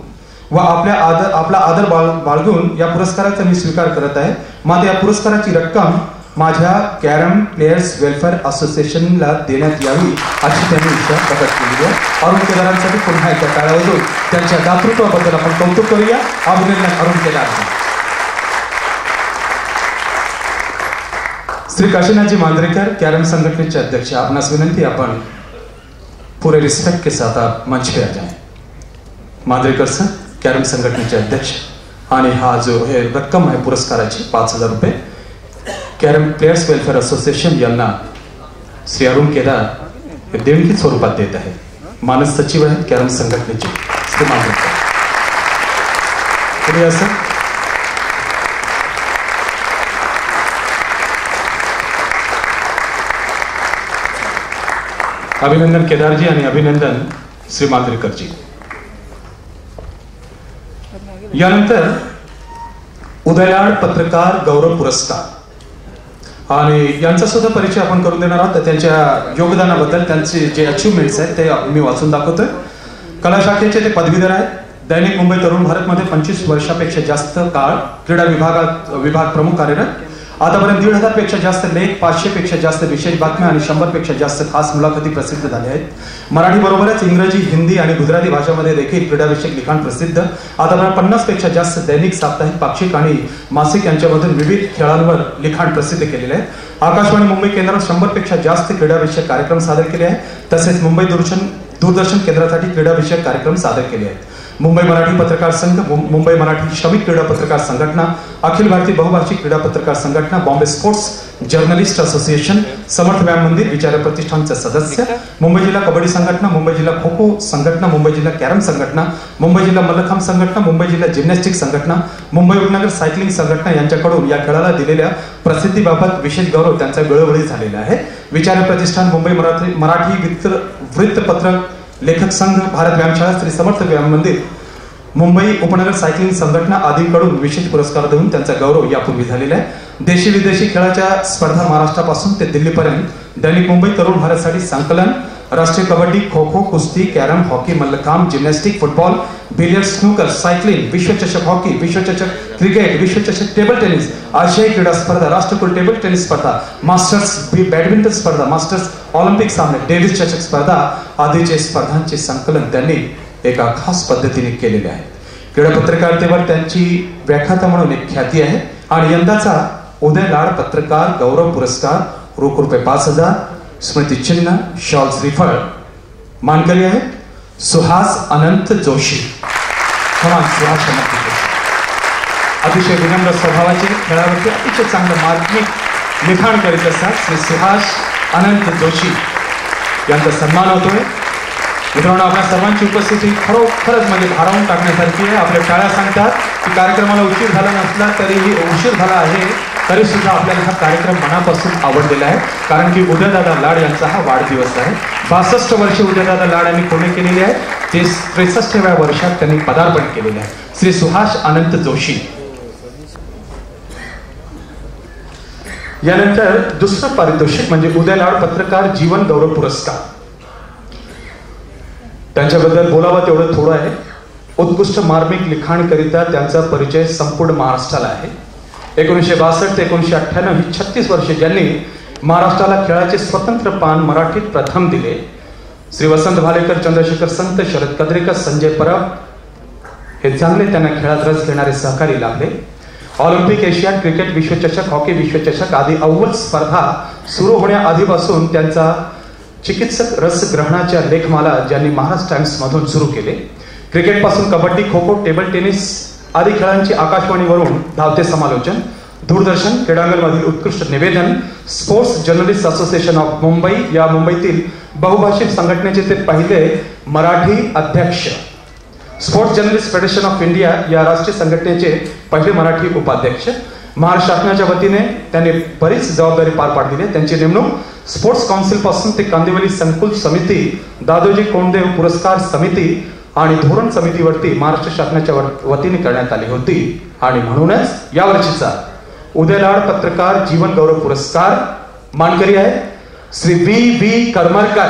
व आपला आदर बाळगून या पुरस्काराचा मी स्वीकार करत आहे. मात्र या पुरस्काराची रक्कम माझ्या कॅरम प्लेयर्स वेलफेअर असोसिएशनला देण्यात यावी अशी त्यांनी इच्छा प्रकट केली आहे. अरुण केदारांसाठी पुन्हा एकदा टाळ्या वाजवून त्यांच्या दातृत्वाबद्दल आपण कौतुक करूया. अभिनंदन अरुण केदार. श्री काशीनाथजी मांजरेकर, कॅरम संघटनेचे अध्यक्ष, आपणास विनंती, आपण पूरे रिस्पेक्ट के साथ आप मंच पे आ जाएं. मांजरेकर सर, कॅरम संघटनेचे अध्यक्ष, आणि हा जो हे रक्कम आहे पुरस्काराची 5000 रुपये कॅरम प्लेयर्स वेलफेअर असोसिएशन यांना श्री अरुण केदार हे देणगी स्वरूपात देत आहे. मानस सचिव आहेत कॅरम संघटनेचे श्री मांजरेकर. पुढे असं अभिनंदन केदारजी आणि अभिनंदन श्री मांजरेकरजी. यानंतर उदयलाड पत्रकार गौरव पुरस्कार आणि यांचा सुद्धा परिचय आपण करून देणार आहोत. त्यांच्या योगदानाबद्दल त्यांचे जे अचिव्हमेंट्स आहेत ते मी वाचून दाखवतोय. कला शाखेचे ते पदवीधर आहेत. दैनिक मुंबई तरुण भारतमध्ये 25 वर्षापेक्षा जास्त काळ क्रीडा विभाग प्रमुख कार्यरत. आतापर्यंत 1500 पेक्षा जास्त लेख, 500 पेक्षा जास्त विशेष बातम्या आणि 100 पेक्षा जास्त खास मुलाखती प्रसिद्ध झाल्या आहेत. मराठी बरोबरच इंग्रजी, हिंदी आणि गुजराती भाषांमध्ये देखील क्रीडाविषयक लिखाण प्रसिद्ध. आतापर्यंत 50 पेक्षा जास्त दैनिक, साप्ताहिक, पाक्षिक आणि मासिक यांच्यामधून विविध खेळांवर लिखाण प्रसिद्ध केलेले आहे. आकाशवाणी मुंबई केंद्रात 100 पेक्षा जास्त क्रीडाविषयक कार्यक्रम सादर केले आहेत. तसेच मुंबई दूरदर्शन केंद्रासाठी क्रीडाविषयक कार्यक्रम सादर केले आहेत. मुंबई मराठी पत्रकार संघ, मुंबई मराठी श्रमिक क्रीडा पत्रकार संघटना, अखिल भारतीय बहुभाषिक क्रीडा पत्रकार संघटना, बॉम्बे स्पोर्ट्स जर्नलिस्ट असोसिएशन, समर्थ व्यायाम मंदिर विचार प्रतिष्ठानचे सदस्य, मुंबई जिल्हा कबड्डी संघटना, मुंबई जिल्हा खो खो संघटना, मुंबई जिल्हा कॅरम संघटना, मुंबई जिल्हा मल्लखांब संघटना, मुंबई जिल्हा जिम्नॅस्टिक संघटना, मुंबई उपनगर सायकलिंग संघटना यांच्याकडून या खेळाला दिलेल्या प्रसिद्धीबाबत विशेष गौरव त्यांचा वेळोवेळी झालेला आहे. विचार प्रतिष्ठान, मुंबई मराठी वृत्तपत्र लेखक संघ, भारत व्यायामशाळा, श्री समर्थ व्यायाम मंदिर, मुंबई उपनगर सायकलिंग संघटना आदींकडून विशेष पुरस्कार देऊन त्यांचा गौरव यापूर्वी झालेला आहे. देशी विदेशी खेळाच्या स्पर्धा महाराष्ट्रापासून ते दिल्लीपर्यंत दैनिक मुंबई तरुण भारतसाठी संकलन, राष्ट्रीय कबड्डी, खो खो, कुस्ती, carrom, hockey, mallakhamb, gymnastic, football, billiard, snooker, cycling, विश्वचषक हॉकी, विश्वचषक क्रिकेट, विश्वचषक टेबल टेनिस, आशियाई क्रीडा स्पर्धा, राष्ट्रकुल टेबल टेनिस स्पर्धा, मास्टर्स बॅडमिंटन स्पर्धा, मास्टर्स ऑलिम्पिक सामने, डेव्हिस चषक स्पर्धा आदीचे स्पर्धांचे संकलन त्यांनी एका खास पद्धतीने केलेले आहे. क्रीडा पत्रकारितेवर त्यांची व्याख्याता म्हणून एक ख्याती आहे आणि यंदाचा उदयलाड पत्रकार गौरव पुरस्कार रोख रुपये 5000, स्मृती चिन्ह, शॉल, श्रीफळ मानकरी आहे सुहास अनंत जोशी. सुहास अनंत जोशी अतिशय विनम्र स्वभावाचे, खेळावरती अतिशय चांगलं मार्मिक लिखाण करीत असतात श्री सुहास अनंत जोशी यांचा सन्मान होतोय. मित्रांनो, आपल्या सर्वांची उपस्थिती खरोखरच म्हणजे भारावून टाकण्यासारखी आहे. आपल्या टाळ्या सांगतात की कार्यक्रमाला उशीर झाला नसला तरीही उशीर झाला आहे तरी सुद्धा आपल्याला हा कार्यक्रम मनापासून आवडलेला आहे. कारण की उदयदादा लाड यांचा हा वाढदिवस आहे. 62 वर्षे उदयदादा लाड यांनी पूर्ण केलेली आहे. ते 63व्या वर्षात त्यांनी पदार्पण केलेले आहे. श्री सुहास अनंत जोशी. यानंतर दुसरं पारितोषिक म्हणजे उदयलाड पत्रकार जीवन गौरव पुरस्कार. त्यांच्याबद्दल बोलावं तेवढं थोडं आहे. उत्कृष्ट मार्मिक लिखाण करिता त्यांचा परिचय संपूर्ण महाराष्ट्राला आहे. 1962 ते 1998 ही 36 वर्षे ज्यांनी महाराष्ट्राला खेळाचे स्वतंत्र पान मराठीत प्रथम दिले. श्री वसंत भालेकर, चंद्रशेखर संत, शरद कदरेकर, संजय परब हे चांगले त्यांना खेळात रस घेणारे सहकारी लाभले. ऑलिम्पिक, एशियन, क्रिकेट विश्वचषक, हॉकी विश्वचषक आदी अव्वल स्पर्धा सुरू होण्याआधीपासून त्यांचा चिकित्सक रसग्रहणाच्या लेखमाला ज्यांनी महाराष्ट्र टाइम्स मधून सुरू केले. क्रिकेटपासून कबड्डी, खो खो, टेबल टेनिस आदी खेळांची आकाशवाणीवरून धावते समालोचन, दूरदर्शन क्रीडांगणमधील उत्कृष्ट निवेदन, sports journalist association of Mumbai या मुंबईतील बहुभाषिक संघटनेचे ते पहिले मराठी अध्यक्ष, sports journalist federation of India या राष्ट्रीय संघटनेचे पहिले मराठी उपाध्यक्ष. महाराष्ट्र शासनाच्या वतीने त्यांनी बरीच जबाबदारी पार पाडली आहे. त्यांची नेमणूक स्पोर्ट्स काउन्सिल पासून ते कांदिवली संकुल समिती, दादोजी कोंडदेव पुरस्कार समिती आणि धोरण समितीवरती महाराष्ट्र शासनाच्या वतीने करण्यात आली होती. आणि म्हणूनच यावर्षीचा उदयलाड पत्रकार जीवन गौरव पुरस्कार मानकरी आहे श्री बी करमरकर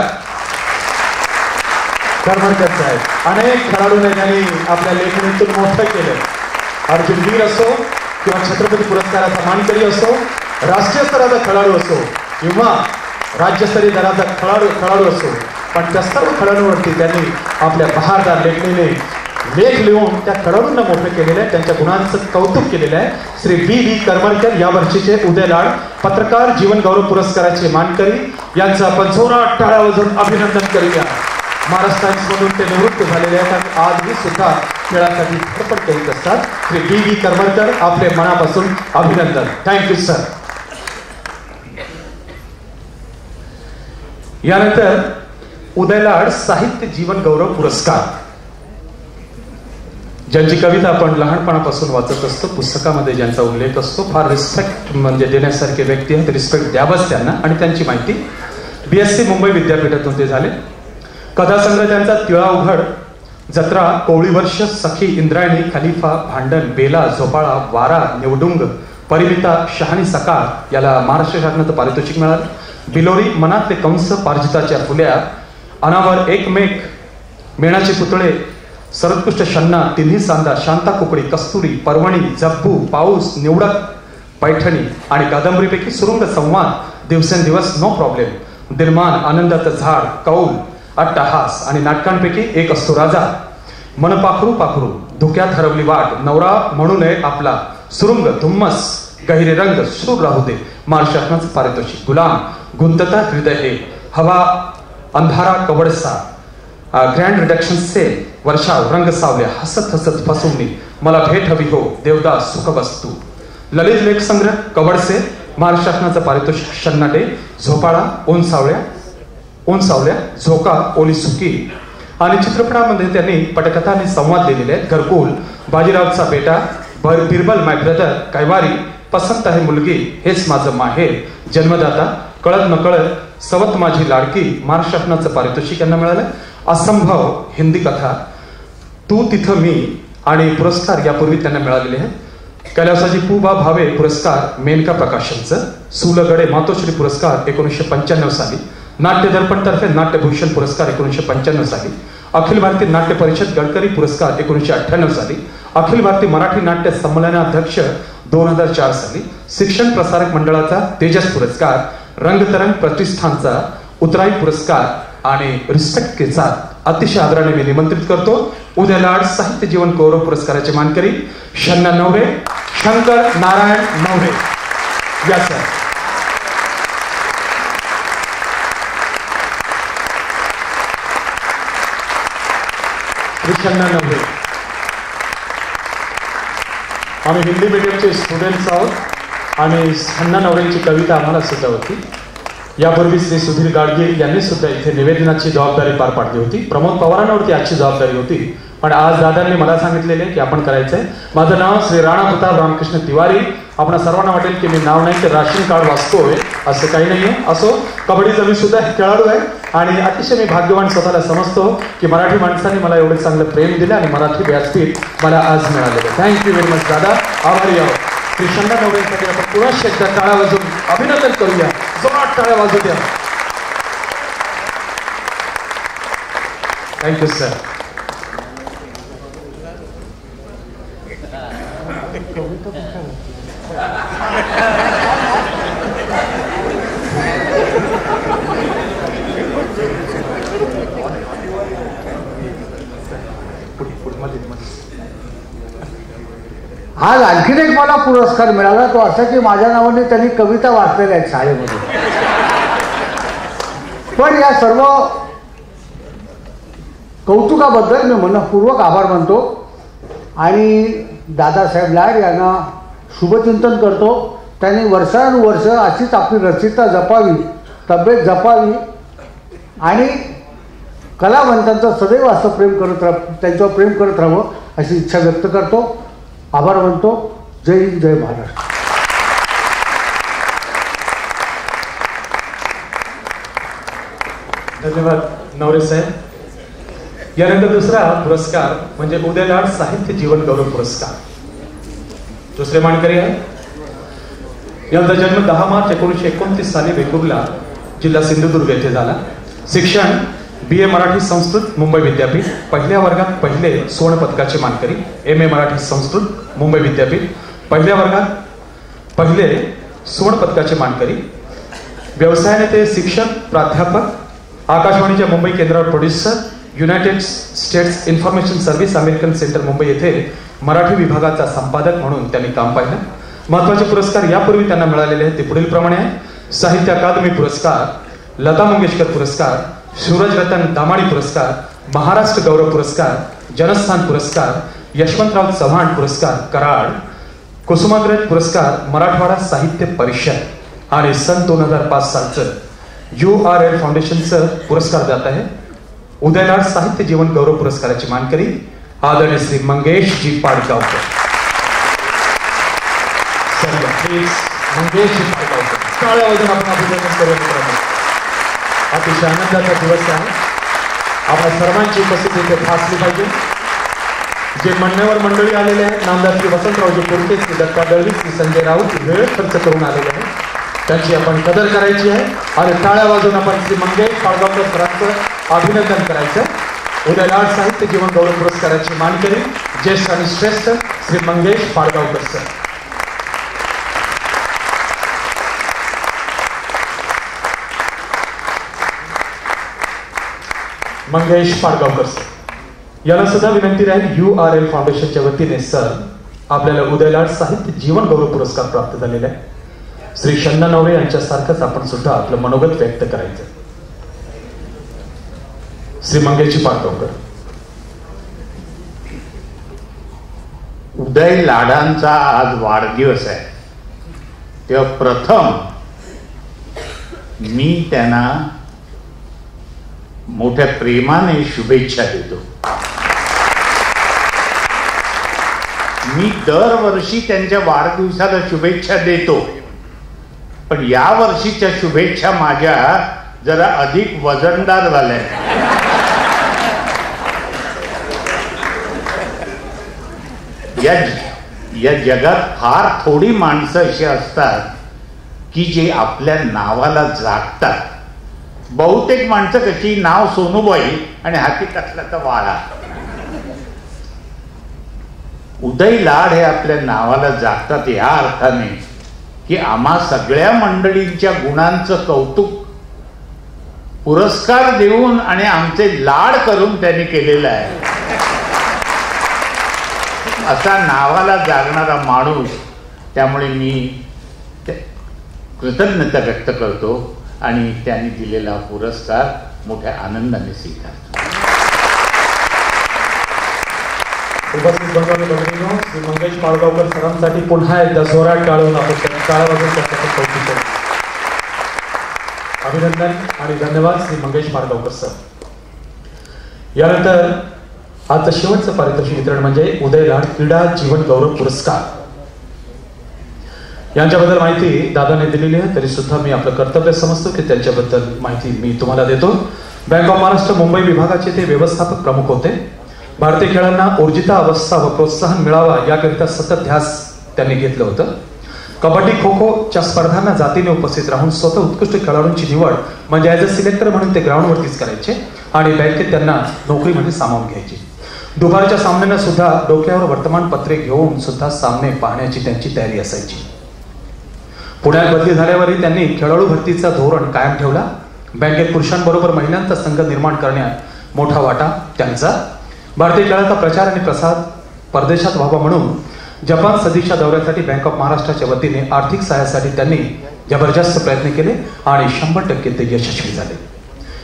साहेब. अनेक खेळाडूंनी त्यांनी आपल्या लेखणीतून मोठं केलं. अर्जुन वीर असो किंवा छत्रपती पुरस्काराचा मानकरी असो, राष्ट्रीय स्तराचा खेळाडू असो किंवा राज्यस्तरीय दराचा खेळाडू असो, पण त्या सर्व खेळाडूंवरती त्यांनी आपल्या बहारदार लेखणीने लेख लिहून त्या खेळाडूंना मोठं केलेलं आहे, त्यांच्या गुणांचं कौतुक केलेलं आहे. श्री बी करमरकर या वर्षीचे उदयलाड पत्रकार जीवन गौरव पुरस्काराचे मानकरी यांचं आपण जोरात टाळ्या वाजवून अभिनंदन करूया. महाराष्ट्र टाइम्समधून ते निवृत्त झालेले आहेत आणि आजही सुद्धा खेळासाठी धडपड करीत असतात. श्री बी करमरकर, आपले मनापासून अभिनंदन. Thank you sir. यानंतर उदयलाड साहित्य जीवन गौरव पुरस्कार, ज्यांची कविता आपण लहानपणापासून वाचत असतो, पुस्तकामध्ये ज्यांचा उल्लेख असतो, फार रिस्पेक्ट म्हणजे देण्यासारखे व्यक्ती आहेत, रिस्पेक्ट द्यावंच त्यांना. आणि त्यांची माहिती BSc मुंबई विद्यापीठातून ते झाले. कथासंग्रह त्यांचा तिळा उघड, जत्रा, कोवळी वर्ष, सखी, इंद्रायणी, खलिफा, भांडण, बेला, झोपाळा, वारा, निवडुंग, परिमिता, शहाणी सकाळ याला महाराष्ट्र शासनाचं पारितोषिक मिळालं. बिलोरी, मनातले कंस, पारजिताच्या फुल्या, अनावर, एकमेक, मेणाचे पुतळे, सर्वोत्कृष्ट शन्ना, तिन्ही सांदा, शांता कुकडी, कस्तुरी, पर्वणी, जब्बू, पाऊस, निवडक, पैठणी आणि कादंबरीपैकी सुरुंग संवाद, दिवसेंदिवस, नो प्रॉब्लेम, दिलमान, आनंदाचं झाड, कौल, अट्टहास आणि नाटकांपैकी एक असतो राजा, मनपाखरू पाखरू, धुक्यात हरवली वाट, नवरा म्हणू नये आपला, सुरुंग, धुम्मस, गहिरे रंग, सूर राहू दे, महाराष्ट्र शासनाचं पारितोषिक. गुलाम, गुंतता हृदय हे, हवा, अंधारा, कवडसा, ग्रँड रिडक्शन सेल, वर्षाव, रंग सावल्या, हसत हसत फसवणी, मला भेट हवी हो, देवदास, सुखवस्तू, ललित लेख संग्रह, कवडसे, महाराष्ट्र शासनाचं पारितोषिक. शन्नाटे, झोपाळा, ओन सावल्या, झोका, ओली सुकी. आणि चित्रपटामध्ये त्यांनी पटकथा आणि संवाद लिहिलेले आहेत. घरकुल, बाजीरावचा बेटा, बिरबल, माय ब्रदर, कैवारी, पसंत आहे मुलगी, हेच माझं माहेर, जन्मदाता, कळत नकळत, सवत माझी लाडकी, महाराष्ट्र शासनाचं पारितोषिक यांना मिळालं. असंभव हिंदी कथा, तू तिथं मी आणि पुरस्कार यापूर्वी त्यांना मिळालेले आहेत. कैलासाजी पु.बा. भावे पुरस्कार मेनका प्रकाशनचं. सुलगडे मातोश्री पुरस्कार 1995 साली. नाट्य दर्पण तर्फे नाट्यभूषण पुरस्कार 1995 साली. अखिल भारतीय नाट्य परिषद गडकरी पुरस्कार 1998 साली. अखिल भारतीय मराठी नाट्य संमेलनाध्यक्ष 2004 साली. शिक्षण प्रसारक मंडळाचा तेजस पुरस्कार, रंगतरंग प्रतिष्ठानचा उत्तराई पुरस्कार आणि रिस्पेक्ट के साथ अतिशय आदराने मी निमंत्रित करतो उदयलाड साहित्य जीवन गौरव पुरस्काराचे मानकरी शन्ना नवरे, शंकर नारायण नवरे. या सर. शन्ना नवरे. आम्ही हिंदी मीडियमचे स्टुडंट्स आहोत आणि शन्ना नवरेंची कविता आम्हाला सुद्धा होती. यापूर्वी श्री सुधीर गाडगीळ यांनी सुद्धा इथे निवेदनाची जबाबदारी पार पाडली होती. प्रमोद पवारांवरती आजची जबाबदारी होती, पण आज दादांनी मला सांगितलेले की आपण करायचंय. माझं नाव श्री राणा प्रताप रामकृष्ण तिवारी. आपण सर्वांना वाटेल की मी नाव नाही तर राशन कार्ड वाचतोय, असं काही नाहीये. असो, कबड्डीचा मी सुद्धा खेळाडू आहे आणि अतिशय मी भाग्यवान स्वतःला समजतो की मराठी माणसाने मला एवढं चांगलं प्रेम दिलं आणि मराठी व्यासपीठ मला आज मिळालेलं. थँक्यू व्हेरी मच दादा, आभारी आहोत. श्री शन्ना नवरेंसाठी आपण पुन्हा एकदा टाळ्या वाजवून अभिनंदन करूया. जोरात टाळ्या वाजू द्या. Thank you sir. आज आणखीन एक मला पुरस्कार मिळाला, तो असा की माझ्या नावाने त्यांनी कविता वाचलेल्या आहेत शाळेमध्ये. पण या सर्व कौतुकाबद्दल मी मनपूर्वक आभार मानतो आणि दादासाहेब लाड यांना शुभचिंतन करतो. त्यांनी वर्षानुवर्ष अशीच आपली रचिता जपावी, तब्येत जपावी आणि कलावंतांचं सदैव असं प्रेम करत त्यांच्यावर प्रेम करत राहावं अशी इच्छा व्यक्त करतो. आभार मानतो. जय हिंद, जय महाराष्ट्र. धन्यवाद नवरे साहेब. यानंतर दुसरा पुरस्कार म्हणजे उदय लाड साहित्य जीवन गौरव पुरस्कार. दुसरे मानकरी आहे. यांचा जन्म 10 मार्च 1929 साली वेंगुर्ला, जिल्हा सिंधुदुर्ग येथे झाला. शिक्षण BA मराठी संस्कृत मुंबई विद्यापीठ, पहिल्या वर्गात पहिले सुवर्ण पदकाचे मानकरी. MA मराठी संस्कृत मुंबई विद्यापीठ, पहिल्या वर्गात पहिले सुवर्ण पदकाचे मानकरी. व्यवसायाने ते शिक्षक, प्राध्यापक, आकाशवाणीच्या मुंबई केंद्रावर producer, United states information service American centre Mumbai येथे मराठी विभागाचा संपादक म्हणून त्यांनी काम पाहिलं. महत्वाचे पुरस्कार यापूर्वी त्यांना मिळालेले आहेत ते पुढील प्रमाणे आहे. साहित्य अकादमी पुरस्कार, लता मंगेशकर पुरस्कार, सूरजरतन दामाडी पुरस्कार, महाराष्ट्र गौरव पुरस्कार, जनस्थान पुरस्कार, यशवंतराव चव्हाण पुरस्कार कराड, कुसुमाग्रज पुरस्कार मराठवाडा साहित्य परिषद आणि सन 2005 सालचं URL फाउंडेशनचं पुरस्कार जात आहे. उदय लाड साहित्य जीवन गौरव पुरस्काराची मानकरी आदरणीय श्री मंगेश जी पाडगावकर. मंगेश जी पाडगावकर टाळ्या वाजवून आपण अभिनंदन करूया. अतिशय आनंदाचा दिवस आहे. आपल्या सर्वांची उपस्थिती इथे फासली पाहिजे. जे मान्यवर मंडळी आलेले आहेत, नामदार श्री वसंतरावजी पुरते, श्री दत्ता दळवी, श्री संजय राऊत वेळ खर्च करून आलेले आहेत, त्यांची आपण कदर करायची आहे आणि टाळ्या वाजवून आपण श्री मंगेश पाडगावकर सरांचं अभिनंदन करायचं. उदय लाड साहित्य जीवन गौरव पुरस्काराची मानकरी ज्येष्ठ आणि श्रेष्ठ श्री मंगेश पाडगावकर सर. मंगेश पाडगावकर सर याला सुद्धा विनंती राहील. URL फाउंडेशनच्या वतीने सर आपल्याला उदय लाड साहित्य जीवन गौरव पुरस्कार प्राप्त झालेला आहे. श्री शंना नवरे यांच्यासारखंच आपण सुद्धा आपलं मनोगत व्यक्त करायचं. श्री मंगेश पाडगावकर. उदय लाडांचा आज वाढदिवस आहे, तेव्हा प्रथम मी त्यांना मोठ्या प्रेमाने शुभेच्छा देतो. मी दरवर्षी त्यांच्या वाढदिवसाला शुभेच्छा देतो, पण या वर्षीच्या शुभेच्छा माझ्या जरा अधिक वजनदार झाल्या. या जगात फार थोडी माणसं अशी असतात की जे आपल्या नावाला जागतात. बहुतेक माणसं कशी नाव सोनूबाई आणि हाती कसल्याचा वाळा. उदय लाड हे आपल्या नावाला जागतात या अर्थाने की आम्हा सगळ्या मंडळींच्या गुणांचं कौतुक पुरस्कार देऊन आणि आमचे लाड करून त्यांनी केलेलं आहे. असा नावाला जागणारा माणूस, त्यामुळे मी कृतज्ञता व्यक्त करतो आणि त्यांनी दिलेला पुरस्कार मोठ्या आनंदाने स्वीकारतो. उपस्थित बंधूंनो, श्री मंगेश पाडगावकर सरांसाठी पुन्हा एकदा जोरात टाळून आपण टाळ्या वाजवून त्यांचं कौतुक करू. अभिनंदन आणि धन्यवाद श्री मंगेश पाडगावकर सर. यानंतर आजचं शेवटचं पारितोषिक वितरण म्हणजे उदय लाड क्रीडा जीवन गौरव पुरस्कार. यांच्याबद्दल माहिती दादाने दिलेली आहे, तरी सुद्धा मी आपलं कर्तव्य समजतो की त्यांच्याबद्दल माहिती मी तुम्हाला देतो. बँक ऑफ महाराष्ट्र मुंबई विभागाचे ते व्यवस्थापक प्रमुख होते. भारतीय खेळांना ऊर्जिता अवस्था व प्रोत्साहन मिळावा याकरिता सतत ध्यास त्यांनी घेतलं होतं. कबड्डी खो खोच्या स्पर्धांना जातीने उपस्थित राहून स्वतः उत्कृष्ट खेळाडूंची निवड म्हणजे ॲज अ सिलेक्टर म्हणून ते ग्राउंडवरतीच करायचे आणि बँकेत त्यांना नोकरीमध्ये सामावून घ्यायचे. दुपारच्या सामन्यांना सुद्धा डोक्यावर वर्तमानपत्रे घेऊन सुद्धा सामने पाहण्याची त्यांची तयारी असायची. पुण्यात बदली झाल्यावरही त्यांनी खेळाडू भरतीचा धोरण कायम ठेवला. बँकेत पुरुषांबरोबर महिलांचा संघ निर्माण करण्यात मोठा वाटा त्यांचा. भारतीय खेळाचा प्रचार आणि प्रसार परदेशात व्हावा म्हणून जपान सदिच्छा दौऱ्यासाठी बँक ऑफ महाराष्ट्राच्या वतीने आर्थिक सहाय्यासाठी त्यांनी जबरदस्त प्रयत्न केले आणि 100% ते यशस्वी झाले.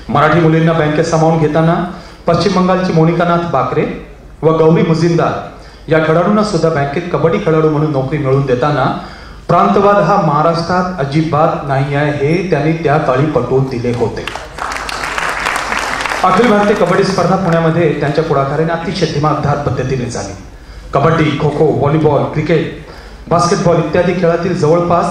मराठी मुलींना बँकेत सामावून घेताना पश्चिम बंगालची मोनिकानाथ बाकरे व गौरी मुजिंदार या खेळाडूंना सुद्धा बँकेत कबड्डी खेळाडू म्हणून नोकरी मिळवून देताना प्रांतवाद हा महाराष्ट्रात अजिबात नाही आहे हे त्यांनी त्या काळी पटवून दिले होते. अखिल भारतीय कबड्डी स्पर्धा पुण्यामध्ये त्यांच्या पुढाकाराने अतिशय दिमागदार पद्धतीने झाली. Kabaddi, kho kho, volleyball, cricket, basketball इत्यादी खेळातील जवळपास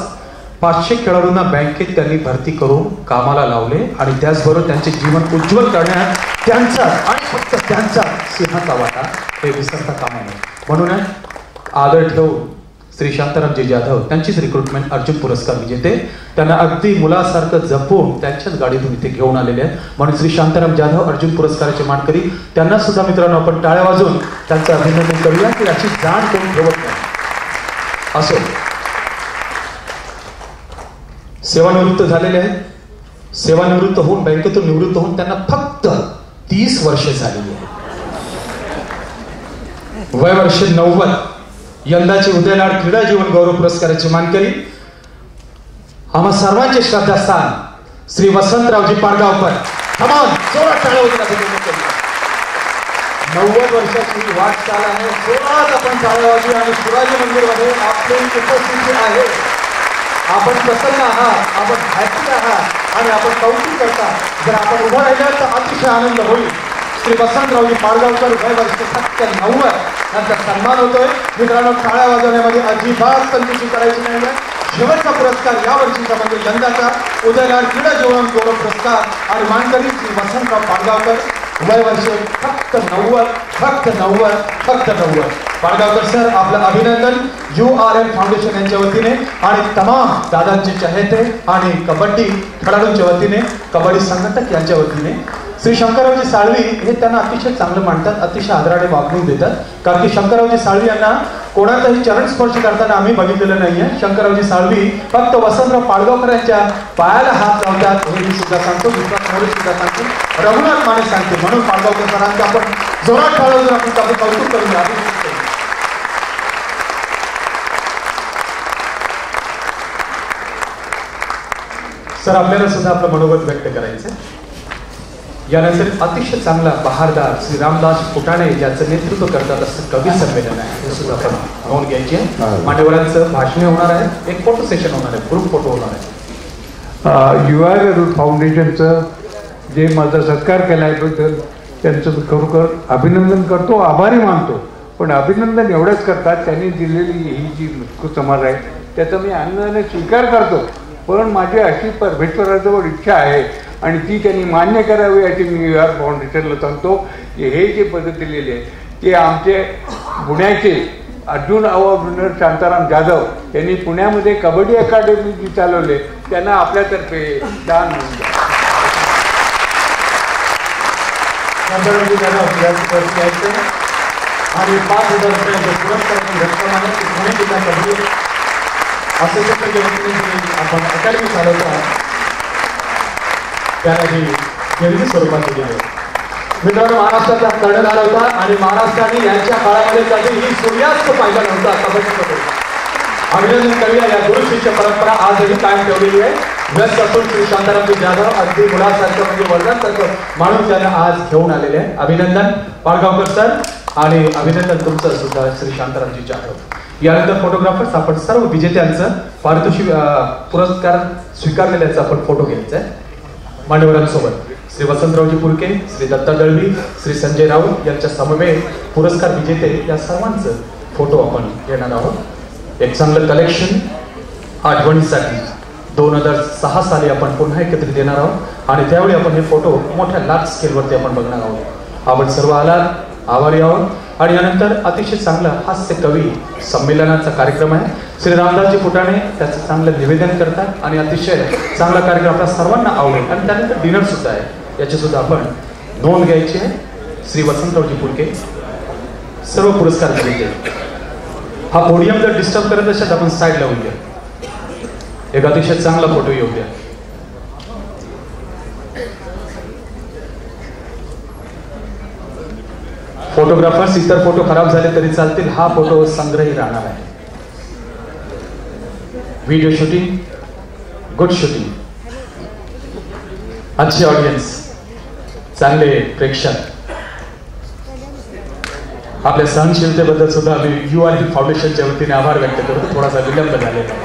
500 खेळाडूंना बँकेत त्यांनी भरती करून कामाला लावले आणि त्याचबरोबर त्यांचे जीवन उज्ज्वल करण्यात त्यांचा आणि फक्त त्यांचा सिंहाचा वाटा हे विसरता कामा नये. म्हणून आदर ठेवून श्री शांतारामजी जाधव त्यांचीच रिक्रुटमेंट अर्जुन पुरस्कार विजेते त्यांना अगदी मुलासारखं जपून त्यांच्याच गाडीतून इथे घेऊन आलेले आहेत. म्हणून श्री शांताराम जाधव अर्जुन पुरस्काराचे मानकरी त्यांना सुद्धा मित्रांनो आपण टाळ्या वाजवून त्यांचं अभिनंदन करूया की याची जाण करून ठेवत नाही. असो, सेवानिवृत्त झालेले आहेत. सेवानिवृत्त होऊन बँकेतून निवृत्त होऊन त्यांना फक्त 30 वर्षे झालेली आहेत. वय वर्ष 90. यंदाचे उदयलाड क्रीडा जीवन गौरव पुरस्काराचे मानकरी आम्हा सर्वांचे श्रद्धास्थान श्री वसंतरावजी पाडगावकर. कमान जोरात टाळ्या वाजवूया. 90 वर्षाची वाटचाल आहे. जोरात आपण टाळ्या वाजवूया आणि शिवाजी मंदिरमध्ये आपली उपस्थिती आहे. आपण प्रसन्न आहात, आपण हॅपी आहात आणि आपण कौतुक करता. जर आपण उभं राहिलं तर अतिशय आनंद होईल. श्री वसंतरावजी पाडगावकर वय वर्ष 90 यांचा सन्मान होतोय. मित्रांनो, टाळ्या वाजवण्यामध्ये अजिबात कंजूसी करायची नाही. शेवटचा पुरस्कार या वर्षीचा म्हणजे यंदाचा उदयलाड क्रीडा जीवन गौरव पुरस्कार आणि मानकरी श्री वसंतराव पाडगावकर वय वर्ष फक्त 90. पाडगावकर सर, आपलं अभिनंदन URM फाउंडेशन यांच्या वतीने आणि तमाम दादांचे चहेते आणि कबड्डी खेळाडूंच्या वतीने, कबड्डी संघटक यांच्या वतीने. श्री शंकररावजी साळवी हे त्यांना अतिशय चांगलं मानतात, अतिशय आदराने वागणूक देतात. कारण की शंकररावजी साळवी यांना कोणाचाही चरण स्पर्श करताना आम्ही बघितलेलं नाहीये. शंकररावजी साळवी फक्त वसंतराव पाडगावकर यांच्या पायाला हात लावतात हे मी सुद्धा सांगतो, विश्वास मोरे सुद्धा सांगतो, रघुनाथ माने सांगतो. म्हणून पाडगावकर सरांचं आपण जोरात टाळ्या वाजवून आपण कौतुक करूया. सर, आपल्याला सुद्धा आपलं मनोगत व्यक्त करायचं. यानंतर अतिशय चांगला बहारदार श्री रामदास फुटाणे ज्याचं नेतृत्व करतात असं कवी संमेलन आहे, हे सुद्धा आपण नोंद घ्यायची आहे. मान्यवरांचं भाषणे होणार आहे, एक फोटो सेशन होणार आहे, ग्रुप फोटो होणार आहे. URM फाउंडेशनचं जे माझा सत्कार केल्याबद्दल त्यांचं खरोखर अभिनंदन करतो, आभारी मानतो. पण अभिनंदन एवढंच करतात, त्यांनी दिलेली ही जी मजकूर समाज आहे त्याचा मी आनंदाने स्वीकार करतो. पण माझी अशी परमेश्वराजवळ इच्छा आहे आणि ती त्यांनी मान्य करावी याची मी URM फाउंडेशनला सांगतो की हे जे पद दिलेले आहे ते आमचे पुण्याचे अर्जुन अवॉर्ड विनर शांताराम जाधव यांनी पुण्यामध्ये कबड्डी अकादमी जी चालवले त्यांना आपल्यातर्फे दान म्हणून द्या. आणि 5,000 रुपयांचे पुरस्कार रक्कम असोसिएशनच्या वतीने आपण अकॅडमी चालवतो त्याला ही विविध स्वरूपात दिली आहे. मित्रांनो, महाराष्ट्राचा कर्णधार आला होता आणि महाराष्ट्राने यांच्या काळामध्ये कधीही सूर्यास्त पाहिला नव्हता कबड्डीमध्ये. अभिनंदन करूया. या गुरु शिष्य परंपरा आजही कायम ठेवलेली आहे. व्यस्त असून श्री शांतारामजी जाधव अगदी मुलासारखं म्हणजे वडिलांसारखं माणूस त्यांना आज घेऊन आलेले आहे. अभिनंदन पाडगावकर सर आणि अभिनंदन तुमचं सुद्धा श्री शांतारामजी जाधव. यानंतर फोटोग्राफर्स आपण सर्व विजेत्यांचं पारितोषिक पुरस्कार स्वीकारलेल्याचा आपण फोटो घ्यायचा आहे. मान्यवरांसोबत श्री वसंतरावजी पुरके, श्री दत्ता दळवी, श्री संजय राऊत यांच्या समवेत पुरस्कार विजेते या सर्वांचं फोटो आपण घेणार आहोत. एक चांगलं कलेक्शन आठवणीसाठी 2006 साली आपण पुन्हा एकत्रित येणार आहोत आणि त्यावेळी आपण हे फोटो मोठ्या लार्ज स्केलवरती आपण बघणार आहोत. आपण सर्व आलात, आभारी आहोत. आणि यानंतर अतिशय चांगला हास्य कवी संमेलनाचा कार्यक्रम आहे. श्री रामदासजी फुटाणे त्याचं चांगलं निवेदन करतात आणि अतिशय चांगला कार्यक्रम आपल्या सर्वांना आवडेल. आणि त्यानंतर डिनर सुद्धा आहे, याची सुद्धा आपण नोंद घ्यायची आहे. श्री वसंतरावजी पुरके सर्व पुरस्कार घेते. हा पोडियम जर डिस्टर्ब करत असेल तर आपण साईड लावून घ्या. एक अतिशय चांगला फोटो येऊ द्या. फोटोग्राफर्स इतर फोटो खराब झाले तरी चालतील, हा फोटो संग्रही राहणार आहे. व्हिडिओ शूटिंग, गुड शूटिंग, अच्छी ऑडियन्स. चांगले प्रेक्षक, आपल्या सहनशीलतेबद्दल सुद्धा आम्ही URL फाउंडेशनच्या वतीने आभार व्यक्त करतो. थोडासा विलंब झालेला आहे,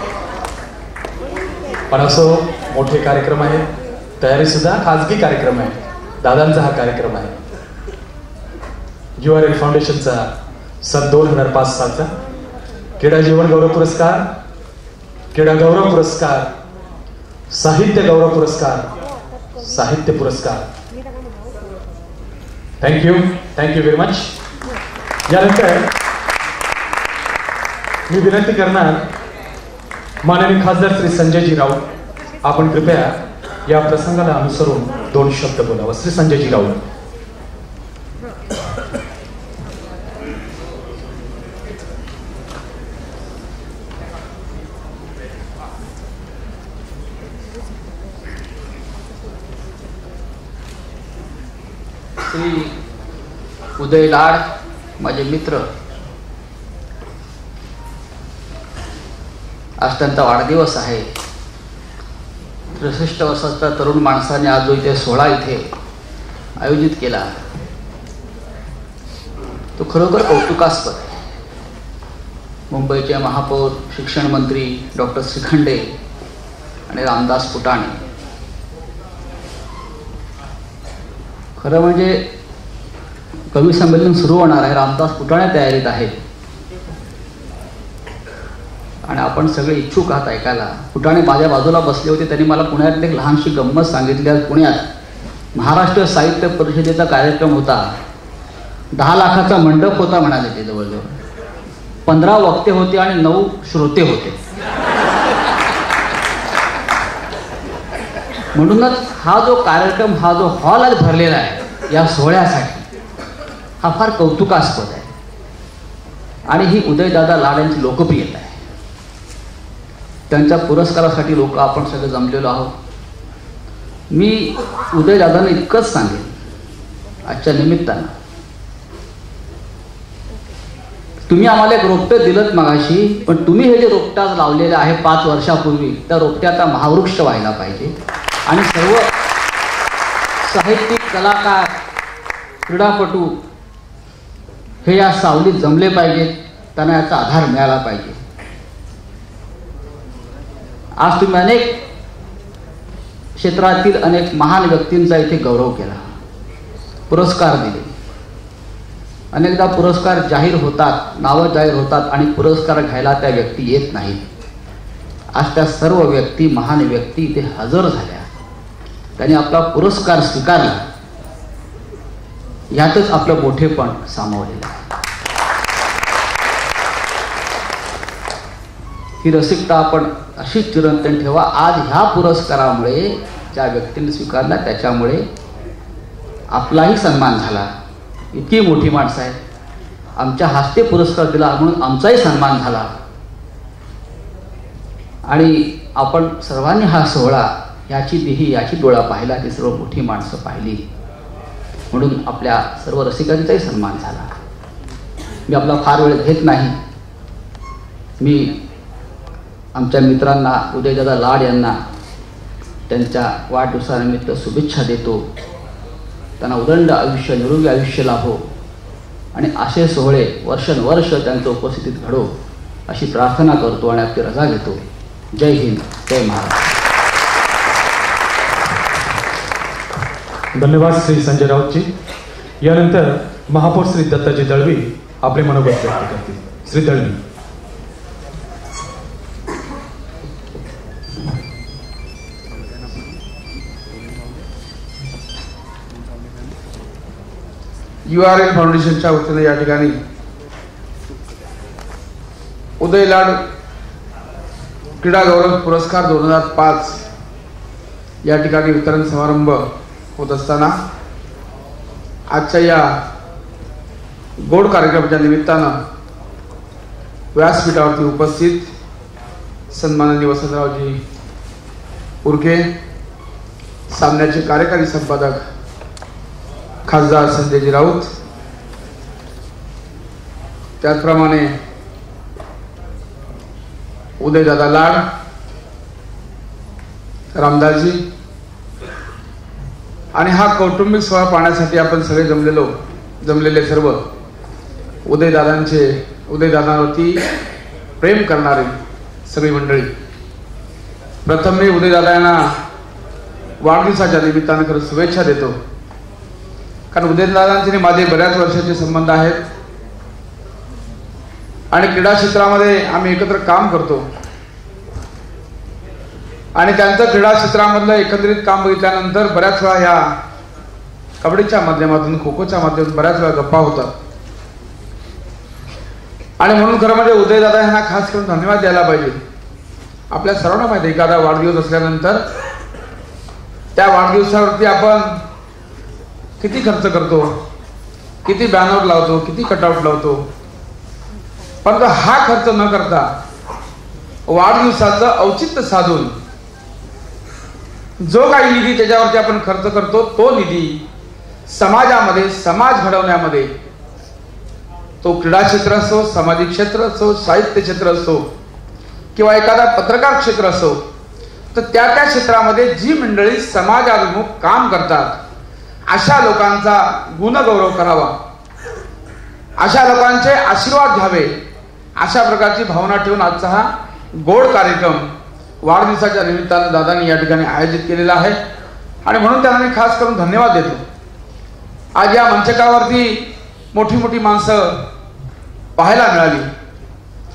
पण असो, मोठे कार्यक्रम आहेत, तयारी सुद्धा खाजगी कार्यक्रम आहे. दादांचा हा कार्यक्रम आहे. URL फाउंडेशनचा सन 2005 सालचा क्रीडा जीवन गौरव पुरस्कार, क्रीडा गौरव पुरस्कार, साहित्य गौरव पुरस्कार, साहित्य पुरस्कार. Thank you very much. यानंतर मी विनंती करणार माननीय खासदार श्री संजयजी राऊत, आपण कृपया या प्रसंगाला अनुसरून 2 शब्द बोलावं. श्री संजयजी राऊत. श्री उदय लाड, माझे मित्र, आज त्यांचा वाढदिवस आहे. 63 वर्षाच्या तरुण माणसाने आज जो इथे सोहळा इथे आयोजित केला तो खरोखर कौतुकास्पद आहे. मुंबईचे महापौर, शिक्षण मंत्री डॉक्टर श्रीखंडे आणि रामदास फुटाणे, खरं म्हणजे कवी संमेलन सुरू होणार आहे, रामदास फुटाणे तयारीत आहेत आणि आपण सगळे इच्छुक आहात ऐकायला. फुटाणे माझ्या बाजूला बसले होते, त्यांनी मला पुण्यात एक लहानशी गंमत सांगितली. आज पुण्यात महाराष्ट्र साहित्य परिषदेचा कार्यक्रम होता, 10 लाखाचा मंडप होता म्हणाले ते. जवळजवळ 15 वक्ते होते आणि 9 श्रोते होते. म्हणूनच हा जो कार्यक्रम, हा जो हॉल आज भरलेला आहे या सोहळ्यासाठी, हा फार कौतुकास्पद आहे. आणि ही उदयदादा लाड यांची लोकप्रियता आहे. त्यांच्या पुरस्कारासाठी लोक आपण सगळे जमलेलो आहोत. मी उदयदादांना इतकंच सांगेन आजच्या निमित्तानं, तुम्ही आम्हाला एक रोपटे दिलंत मगाशी, पण तुम्ही हे जे रोपटा लावलेलं आहे 5 वर्षापूर्वी, त्या रोपट्याचा महावृक्ष व्हायला पाहिजे आणि सर्व साहित्यिक, कलाकार, क्रीडापटू हे या सावलीत जमले पाहिजेत, त्यांना याचा आधार मिळाला पाहिजे. आज तुम्ही अनेक क्षेत्रातील अनेक महान व्यक्तींचा इथे गौरव केला, पुरस्कार दिले. अनेकदा पुरस्कार जाहीर होतात, नावं जाहीर होतात आणि पुरस्कार घ्यायला त्या व्यक्ती येत नाहीत. आज त्या सर्व व्यक्ती, महान व्यक्ती इथे हजर झाल्या, त्यांनी आपला पुरस्कार स्वीकारला. यातच आपलं मोठेपण सामावलेलं आहे. ही रसिकता आपण अशीच चिरंतन ठेवा. आज ह्या पुरस्कारामुळे ज्या व्यक्तीने स्वीकारला त्याच्यामुळे आपलाही सन्मान झाला. इतकी मोठी माणसं आहेत, आमच्या हस्ते पुरस्कार दिला म्हणून आमचाही सन्मान झाला. आणि आपण सर्वांनी हा सोहळा, याची देही, याची डोळा पाहिला, ती सर्व मोठी माणसं पाहिली म्हणून आपल्या सर्व रसिकांचाही सन्मान झाला. मी आपला फार वेळ घेत नाही. मी आमच्या मित्रांना, उदयदादा लाड यांना त्यांच्या वाढदिवसानिमित्त शुभेच्छा देतो. त्यांना उदंड आयुष्य, निरोगी आयुष्य लाभो आणि असे सोहळे वर्षानुवर्ष त्यांच्या उपस्थितीत घडो अशी प्रार्थना करतो आणि आपली रजा घेतो. जय हिंद, जय महाराष्ट्र. धन्यवाद श्री संजय राऊतजी. यानंतर महापौर श्री दत्ताजी दळवी आपले मनोगत व्यक्त करतील. श्री दळवी. URL फाउंडेशनच्या वतीने या ठिकाणी उदय लाड क्रीडा गौरव पुरस्कार 2005 या ठिकाणी वितरण समारंभ होत असताना आजच्या या गोड कार्यक्रमाच्या निमित्तानं व्यासपीठावरती उपस्थित सन्माननीय वसंतरावजी उर्के, सामन्याचे कार्यकारी संपादक खासदार संजयजी राऊत, त्याचप्रमाणे उदयदादा लाड, रामदासजी, आणि हा कौटुंबिक सोहळा पाहण्यासाठी आपण सगळे जमलेले सर्व उदयदादांवरती प्रेम करणारी सगळी मंडळी, प्रथम मी उदयदादा यांना वाढदिवसाच्या निमित्तानं खरं शुभेच्छा देतो. कारण उदयदादांचे माझे बऱ्याच वर्षाचे संबंध आहेत आणि क्रीडा क्षेत्रामध्ये आम्ही एकत्र काम करतो आणि त्यांचं क्रीडा क्षेत्रामधलं एकत्रित काम बघितल्यानंतर बऱ्याच वेळा ह्या कबड्डीच्या माध्यमातून, खो खोच्या माध्यमातून बऱ्याच वेळा गप्पा होतात. आणि म्हणून खरं म्हणजे उदयदादा यांना खास करून धन्यवाद द्यायला पाहिजे. आपल्या सर्वांना माहिती आहे, एखादा वाढदिवस असल्यानंतर त्या वाढदिवसावरती आपण किती खर्च करतो, किती बॅनर लावतो, किती कटआउट लावतो, परंतु हा खर्च न करता वाढदिवसाचं औचित्य साधून जो काही निधी त्याच्यावरती आपण खर्च करतो, तो निधी समाजामध्ये, समाज घडवण्यामध्ये, तो क्रीडा क्षेत्र असो, सामाजिक क्षेत्र असो, साहित्य क्षेत्र असो किंवा एखादा पत्रकार क्षेत्र असो, तर त्या क्षेत्रामध्ये जी मंडळी समाजाभिमुख काम करतात अशा लोकांचा गुणगौरव करावा, अशा लोकांचे आशीर्वाद घ्यावे, अशा प्रकारची भावना ठेवून आजचा हा गोड कार्यक्रम वाढदिवसाच्या निमित्तानं दादांनी या ठिकाणी आयोजित केलेला आहे. आणि म्हणून त्यांना मी खास करून धन्यवाद देतो. आज या मंचकावरती मोठी मोठी माणसं पाहायला मिळाली,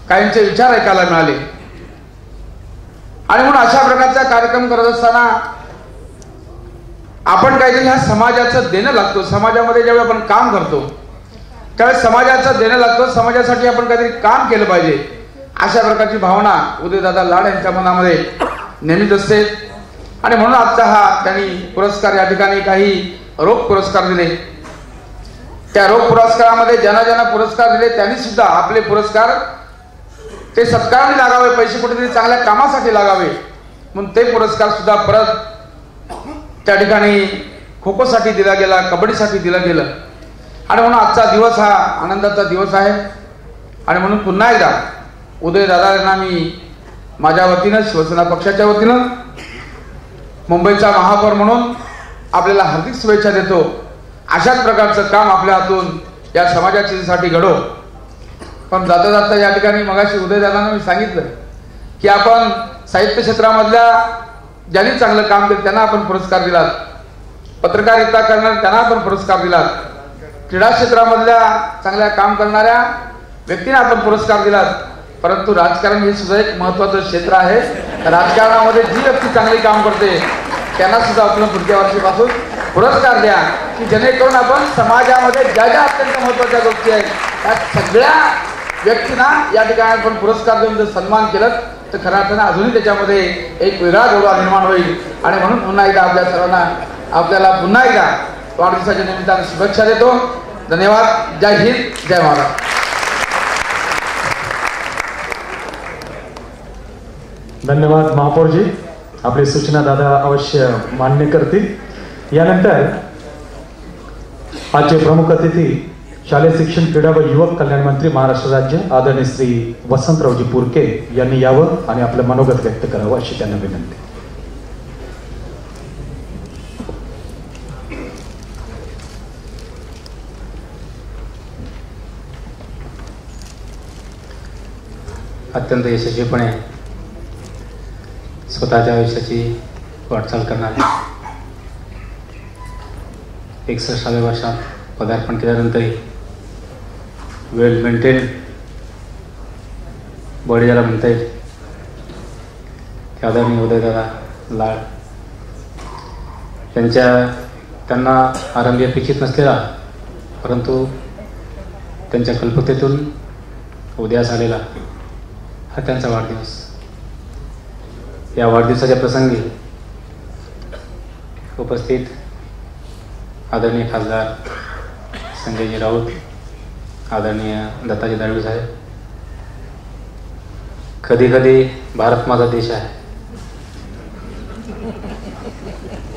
काहींचे विचार ऐकायला मिळाले आणि म्हणून अशा प्रकारचा कार्यक्रम करत असताना आपण काहीतरी ह्या समाजाचं देणं लागतो. समाजामध्ये ज्यावेळी आपण काम करतो त्यावेळेस समाजाचं देणं लागतं, समाजासाठी आपण काहीतरी काम केलं पाहिजे, अशा प्रकारची भावना उदयदादा लाड यांच्या मनामध्ये नेहमीच असते. आणि म्हणून आजचा हा त्यांनी पुरस्कार या ठिकाणी काही रोख पुरस्कार दिले. त्या रोख पुरस्कारामध्ये ज्यांना पुरस्कार दिले त्यांनी सुद्धा आपले पुरस्कार ते सत्काराने लागावे, पैसे कुठेतरी चांगल्या कामासाठी लागावे म्हणून ते पुरस्कार सुद्धा परत त्या ठिकाणी खो खोसाठी दिला गेला, कबड्डीसाठी दिला गेलं. आणि म्हणून आजचा दिवस हा आनंदाचा दिवस आहे. आणि म्हणून पुन्हा एकदा उदयदादा यांना मी माझ्या वतीनं, शिवसेना पक्षाच्या वतीनं, मुंबईचा महापौर म्हणून आपल्याला हार्दिक शुभेच्छा देतो. अशाच प्रकारचं काम आपल्या हातून या समाजासाठी घडो. पण जाता जाता या ठिकाणी मगाशी उदयदादांना मी सांगितलं की आपण साहित्य क्षेत्रामधल्या ज्यांनी चांगलं काम केलं त्यांना आपण पुरस्कार दिलात, पत्रकारिता करणाऱ्या त्यांना आपण पुरस्कार दिलात, क्रीडा क्षेत्रामधल्या चांगल्या काम करणाऱ्या व्यक्तींना आपण पुरस्कार दिलात. परंतु राजकारण हे सुद्धा एक महत्वाचं क्षेत्र आहे. राजकारणामध्ये जी व्यक्ती चांगली काम करते त्यांना सुद्धा आपण पुढच्या वर्षीपासून पुरस्कार द्या की जेणेकरून आपण समाजामध्ये ज्या ज्या अत्यंत महत्वाच्या गोष्टी आहेत त्या सगळ्या व्यक्तींना या ठिकाणी आपण पुरस्कार देऊन जर सन्मान केलं तर खऱ्या अर्थानं अजूनही त्याच्यामध्ये एक वेगळा गोडवा निर्माण होईल. आणि म्हणून पुन्हा एकदा आपल्या सर्वांना आपल्याला पुन्हा एकदा वाढदिवसाच्या निमित्तानं शुभेच्छा देतो. धन्यवाद. जय हिंद, जय महाराष्ट्र. धन्यवाद महापौरजी. आपली सूचना दादा अवश्य मान्य करतील. यानंतर आजचे प्रमुख अतिथी शालेय शिक्षण, क्रीडा व युवक कल्याण मंत्री महाराष्ट्र राज्य आदरणीय श्री वसंतरावजी पुरके यांनी यावं आणि आपलं मनोगत व्यक्त करावं अशी त्यांना विनंती. अत्यंत यशस्वीपणे स्वतःच्या आयुष्याची वाटचाल करणारे 61व्या वर्षात पदार्पण केल्यानंतरही वेल मेंटेन बॉडी ज्याला म्हणता येईल त्या आदरणीय उदयदादा लाड त्यांना आरंभी अपेक्षित नसलेला परंतु त्यांच्या कल्पकतेतून उदयास आलेला हा त्यांचा वाढदिवस. या वाढदिवसाच्या प्रसंगी उपस्थित आदरणीय खासदार संजयजी राऊत, आदरणीय दत्ताजी दळवी साहेब, कधी कधी भारत माझा देश आहे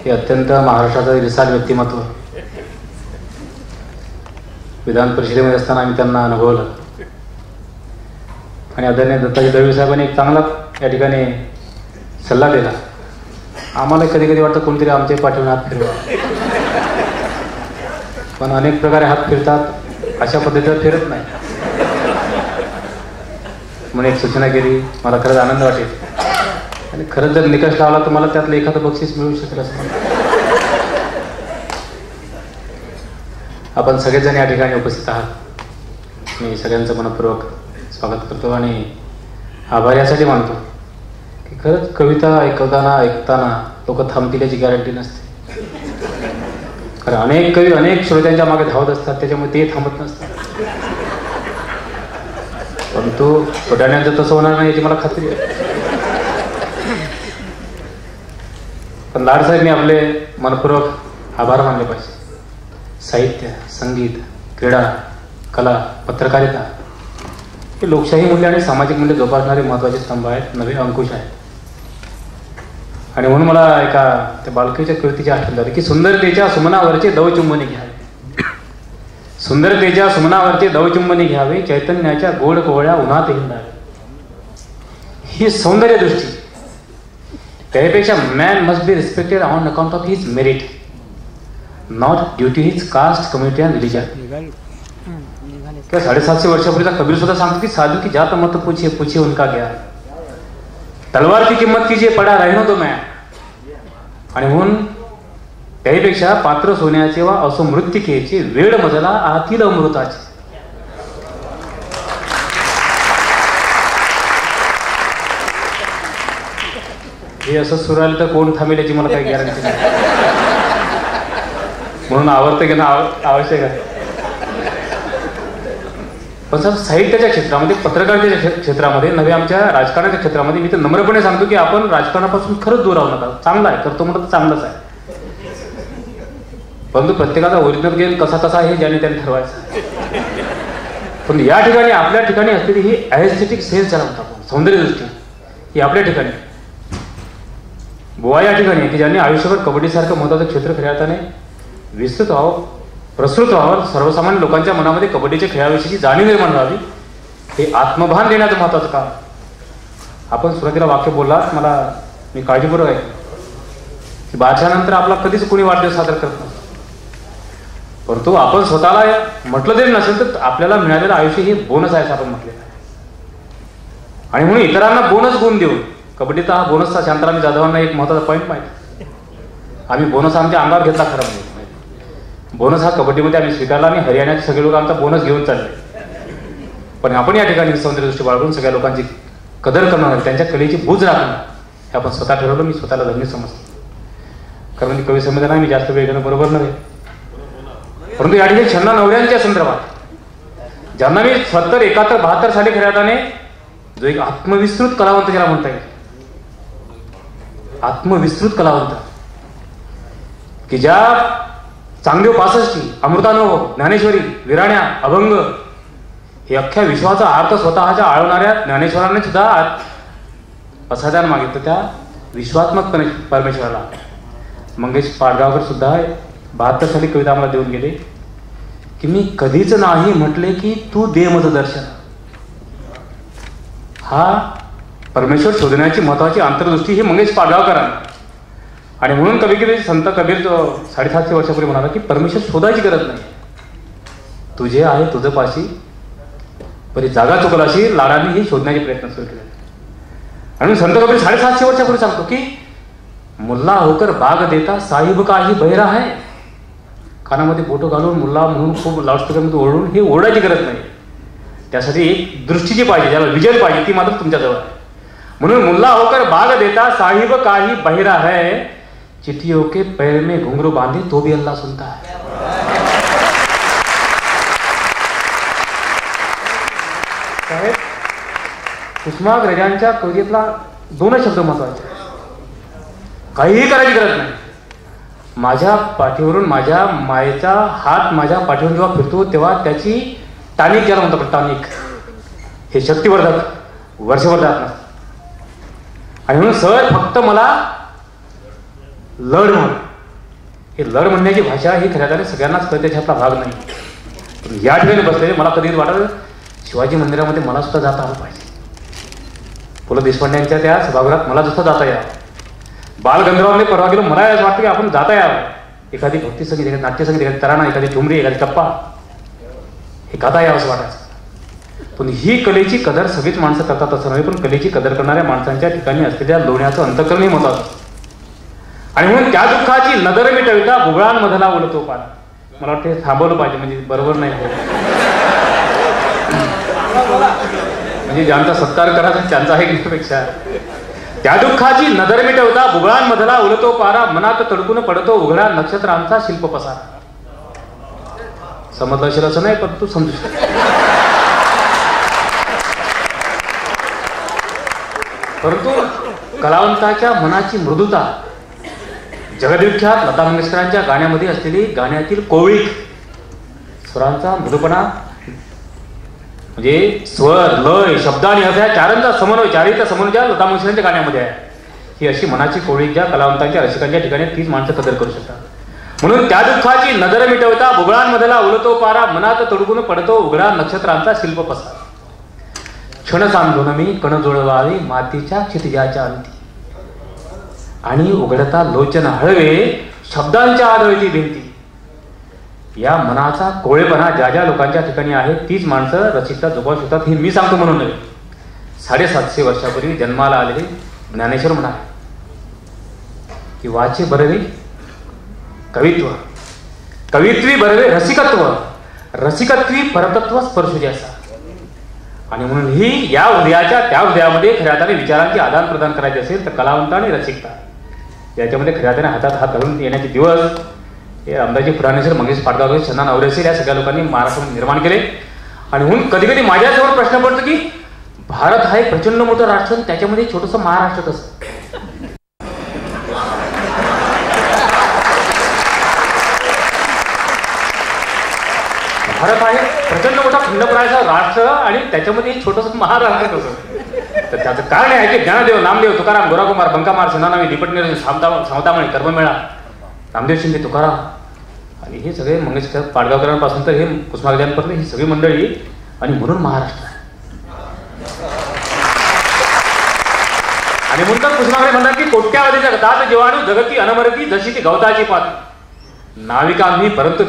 हे अत्यंत महाराष्ट्राचं विशाल व्यक्तिमत्व विधान परिषदेमध्ये असताना आम्ही त्यांना अनुभवलं आणि आदरणीय दत्ताजी दळवी साहेबांनी एक चांगला या ठिकाणी सल्ला दिला आम्हाला कधी कधी वाटतं कोणतरी आमच्या पाठवून हात फिरवा, पण अनेक प्रकारे हात फिरतात, अशा पद्धतीनं फिरत नाही. म्हणून एक सूचना केली, मला खरंच आनंद वाटेल. आणि खरंच जर निकष लावला तर मला त्यातलं एखादं बक्षीस मिळू शकेल असं मला. आपण सगळेजण या ठिकाणी उपस्थित आहात. मी सगळ्यांचं मनपूर्वक स्वागत करतो आणि आभार यासाठी मानतो की खरंच कविता ऐकताना लोक थांबतील याची गॅरंटी नसते. कारण अनेक कवी अनेक श्रोत्यांच्या मागे धावत असतात, त्याच्यामुळे ते थांबत नसतात. परंतु फुटाण्यांचं तसं होणार नाही याची मला खात्री आहे. पण लाडसाहेब मी आपले मनपूर्वक आभार मानले पाहिजे. साहित्य, संगीत, क्रीडा, कला, पत्रकारिता हे लोकशाही मूल्य आणि सामाजिक मूल्य जोपासणारे महत्त्वाचे स्तंभ आहेत, नवे अंकुश आहेत. आणि म्हणून मला एका त्या बालकीच्या कृतीची आठवण झाली की सुंदरतेच्या सुमनावरचे दवचुंबनी घ्यावे, सुंदरतेच्या सुमनावरचे दवचुंबनी घ्यावे, चैतन्याच्या गोड कोवळ्या उन्हात हिंडावे. ही सौंदर्य दृष्टी. त्यापेक्षा man must be respected on account of his merit, not due to his caste, community and religion. क्या 750 वर्षापूर्वीचा कबीर सुद्धा सांगतो की साधू की जात मत पूछे पूछे उनका ज्ञान, तलवार की किंमत कीजिए पडा राहिनो तो मैं. आणि म्हणून त्याहीपेक्षा पात्र सोन्याचे वा असो मृत्तिकेचे, वेळ मजला आतील अमृताचे. हे असं सुरू आलं तर कोण थांबेल याची मला काही गॅरंटी नाही. म्हणून आवडतं घेणं आवश्यक आहे. पण सर साहित्याच्या क्षेत्रामध्ये, पत्रकारितेच्या क्षेत्रामध्ये, नव्हे आमच्या राजकारणाच्या क्षेत्रामध्ये मी तर नम्रपणे सांगतो की आपण राजकारणापासून खरंच दूर राहू नका. चांगला आहे, करतो म्हणत चांगलंच आहे. परंतु प्रत्येकाचा ओरिजिनल गेम कसा कसा हे ज्याने त्याने ठरवायचं. पण या ठिकाणी आपल्या ठिकाणी असलेली ही ॲस्थेटिक सेन्स ज्याला म्हणतो आपण, सौंदर्य दृष्टी, ही आपल्या ठिकाणी बुवा या ठिकाणी की ज्यांनी आयुष्यभर कबड्डीसारखं महत्त्वाचं क्षेत्र खेळताना विस्तृत व्हावं, प्रसृत व्हावं, सर्वसामान्य लोकांच्या मनामध्ये कबड्डीच्या खेळाविषयीची जाणीव निर्माण व्हावी, हे आत्मभान देण्याचं महत्त्वाचं काम. आपण सुरुवातीला वाक्य बोललात, मला मी काळजीपूर्वक आहे की बादशाहनंतर आपला कधीच कोणी वाढदिवस साजरा करत नसतो. परंतु आपण स्वतःला म्हटलं जरी नसेल तर आपल्याला मिळालेलं आयुष्य हे बोनस आहे असं आपण म्हटलेलं आहे. आणि म्हणून इतरांना बोनस गुण देऊन, कबड्डीचा हा बोनसचा शांताराम जाधवांना एक महत्त्वाचा पॉईंट माहिती. आम्ही बोनस आमच्या अंगावर घेतला खरं म्हणजे. बोनस हा कबड्डीमध्ये आम्ही स्वीकारला आणि हरियाणाचे सगळे लोक आमचा बोनस घेऊन चालले. पण आपण या ठिकाणी सौंदर्य दृष्टी बाळगून सगळ्या लोकांची कदर करणार, त्यांच्या कलेची बूज राखणार हे आपण स्वतः ठरवलं. मी स्वतःला धन्य समजतो. कारण मी कवी संमेलन आहे, मी जास्त वेळ घेणं बरोबर नव्हे. परंतु या ठिकाणी छंदा नवऱ्यांच्या संदर्भात ज्यांना मी 70, 71, 72 साली खऱ्या अर्थाने जो एक आत्मविस्तृत कलावंत ज्याला म्हणता येईल, आत्मविस्तृत कलावंत की ज्या चांगदेव 65, अमृतानुभव, ज्ञानेश्वरी, विराण्या, अभंग हे अख्ख्या विश्वाचा अर्थ स्वतःच्या आळवणाऱ्या ज्ञानेश्वरांनी सुद्धा असाध्यान मागितलं त्या विश्वात्मक परमेश्वराला. मंगेश पाडगावकर सुद्धा 72 साली कविता आम्हाला देऊन गेले की मी कधीच नाही म्हटले की तू दे मज दर्शन. हा परमेश्वर शोधण्याची महत्वाची अंतर्दृष्टी ही मंगेश पाडगावकरांना. आणि म्हणून कवी संत कबीर जो 750 वर्षापूर्वी म्हणाला की परमेश्वर शोधायची गरज नाही, तुझे आहे तुझं पाशी परी जागा चुकलाशी, लाडांनी ही शोधण्याचे प्रयत्न सुरू केले. आणि संत कबीर 750 वर्षापूर्वी सांगतो की मुल्ला होकर बाग देता साहिब काही बहिरा आहे. कानामध्ये बोटं घालून मुल्ला म्हणून खूप लाऊडस्पीकरमध्ये ओरडून हे ओरडायची गरज नाही. त्यासाठी एक दृष्टी जी पाहिजे, ज्याला विजन पाहिजे, ती मात्र तुमच्याजवळ आहे. म्हणून मुल्ला होकर बाग देता साहिब काही बहिरा है, चिट्ठियों के पैर में घुंघरू बांधे तो भी अल्लाह सुनता है. साहेब कुसुमाग्रजांच्या कवितेतला 2 शब्द महत्वाचे. काहीही करायची गरज नाही. माझ्या पाठीवरून माझ्या मायेचा हात माझ्या पाठीवरून जेव्हा फिरतो तेव्हा त्याची टानिक ज्याला म्हणतात, टानिक हे शक्तिवर्धक, वर्षवर्धक नसतं. आणि म्हणून सर फक्त मला लढ म्हण, हे लढ म्हणण्याची भाषा ही खऱ्या अर्थाने सगळ्यांनाच कळते, त्याच्यातला भाग नाही. पण या ठिकाणी बसलेले मला कधीच वाटत शिवाजी मंदिरामध्ये मला सुद्धा जाता आलं पाहिजे. पु ल देशपांड्यांच्या त्या सभागृहात मला सुद्धा जाता यावं. बालगंधर्वांनी परवा गेलो, मला असं वाटतं की आपण जाता यावं, एखादी भक्तिसंगीत, एखादी नाट्यसंगीत, एखादी तराणा, एखादी ठुमरी, एखादी टप्पा हे गाता यावं असं वाटायचं. पण ही कलेची कदर सगळीच माणसं करतात असं नाही, पण कलेची कदर करणाऱ्या माणसांच्या ठिकाणी असलेल्या लोण्याचं अंतःकरणही महत्वाचं. आणि म्हणून त्या दुःखाची नजर मिटविता बुगळांमधला उलतो पार. मला वाटतं थांबवलं पाहिजे, म्हणजे बरोबर नाही. म्हणजे ज्यांचा सत्कार करायचा त्यांचा हे घेण्यापेक्षा, त्या दुःखाची नजर मिटवता बुगळांमधला उलतो पारा, मनात तडकून पडतो उघड्या नक्षत्रांचा शिल्प पसारा. समजलं असेल असं नाही, पण तू समजू शकतो. परंतु कलावंताच्या मनाची मृदुता, जगविख्यात लता मंगेशकरांच्या गाण्यामध्ये असलेली गाण्यातील कोविळ स्वरांचा मृदूपणा, म्हणजे स्वर, लय, शब्द आणि अर्थ या चारीचा समन्वय ज्या लता मंगेशकरांच्या गाण्यामध्ये आहे, ही अशी मनाची कोविळ ज्या कलावंतांच्या रसिकांच्या ठिकाणी तीच माणसं कदर करू शकतात. म्हणून त्या दुःखाची नजर मिटवता बुगळांमधला उलतो पारा, मनात तडकून पडतो उघडा नक्षत्रांचा शिल्प पसार. क्षण सांधून मी कण जुळवावी मातीच्या क्षितिजाच्या अंती, आणि उघडता लोचन हळवे शब्दांच्या आदळती भिंती. या मनाचा कोळेपणा ज्या ज्या लोकांच्या ठिकाणी आहे तीच माणसं रसिकता जोपासू शकतात. हे मी सांगतो म्हणून नव्हे. 750 वर्षापूर्वी जन्माला आलेले ज्ञानेश्वर म्हणाले की वाचे बरवे कवित्व, कवित्वी बरवे रसिकत्व, रसिकत्वी परतत्व स्पर्शू ज्यासा. आणि म्हणून ही या हृदयाच्या त्या हृदयामध्ये खऱ्या अर्थाने विचारांची आदान प्रदान करायची असेल तर कलावंत आणि रसिकता याच्यामध्ये खऱ्या अर्थाने हातात हात घालून येण्याचे दिवस हे अंबाजी फुटाणेश्वर, मंगेश पाडगावकर, चंदा नवरेसर या सगळ्या लोकांनी महाराष्ट्रामध्ये निर्माण केले. आणि म्हणून कधी कधी माझ्यासमोर प्रश्न पडतो की भारत हा एक प्रचंड मोठं राष्ट्र, त्याच्यामध्ये छोटंसं महाराष्ट्र कसं. भारत हा एक प्रचंड मोठा खंडप्रायचा राष्ट्र आणि त्याच्यामध्ये एक छोटंसं महाराष्ट्र कसं. तर त्याचं कारण आहे की ज्ञानदेव, नामदेव, तुकाराम, गोराकुमार, बंकामार, सेनानावी, दीपटनिर, सावतामणी, कर्ममेळा, रामदेव शिंदे, तुकाराम आणि हे सगळे मंगेशकर पाडगावकरांपासून तर हे कुसुमाग्रजांपर्यंत ही सगळी मंडळी, आणि म्हणून महाराष्ट्र. आणि म्हणतात कुसुमाग्रज म्हणतात की कोट्यावधीच्या दात जीवाणू जगती अनमरती जशी ती गवताची पात, नाविका मी परंतु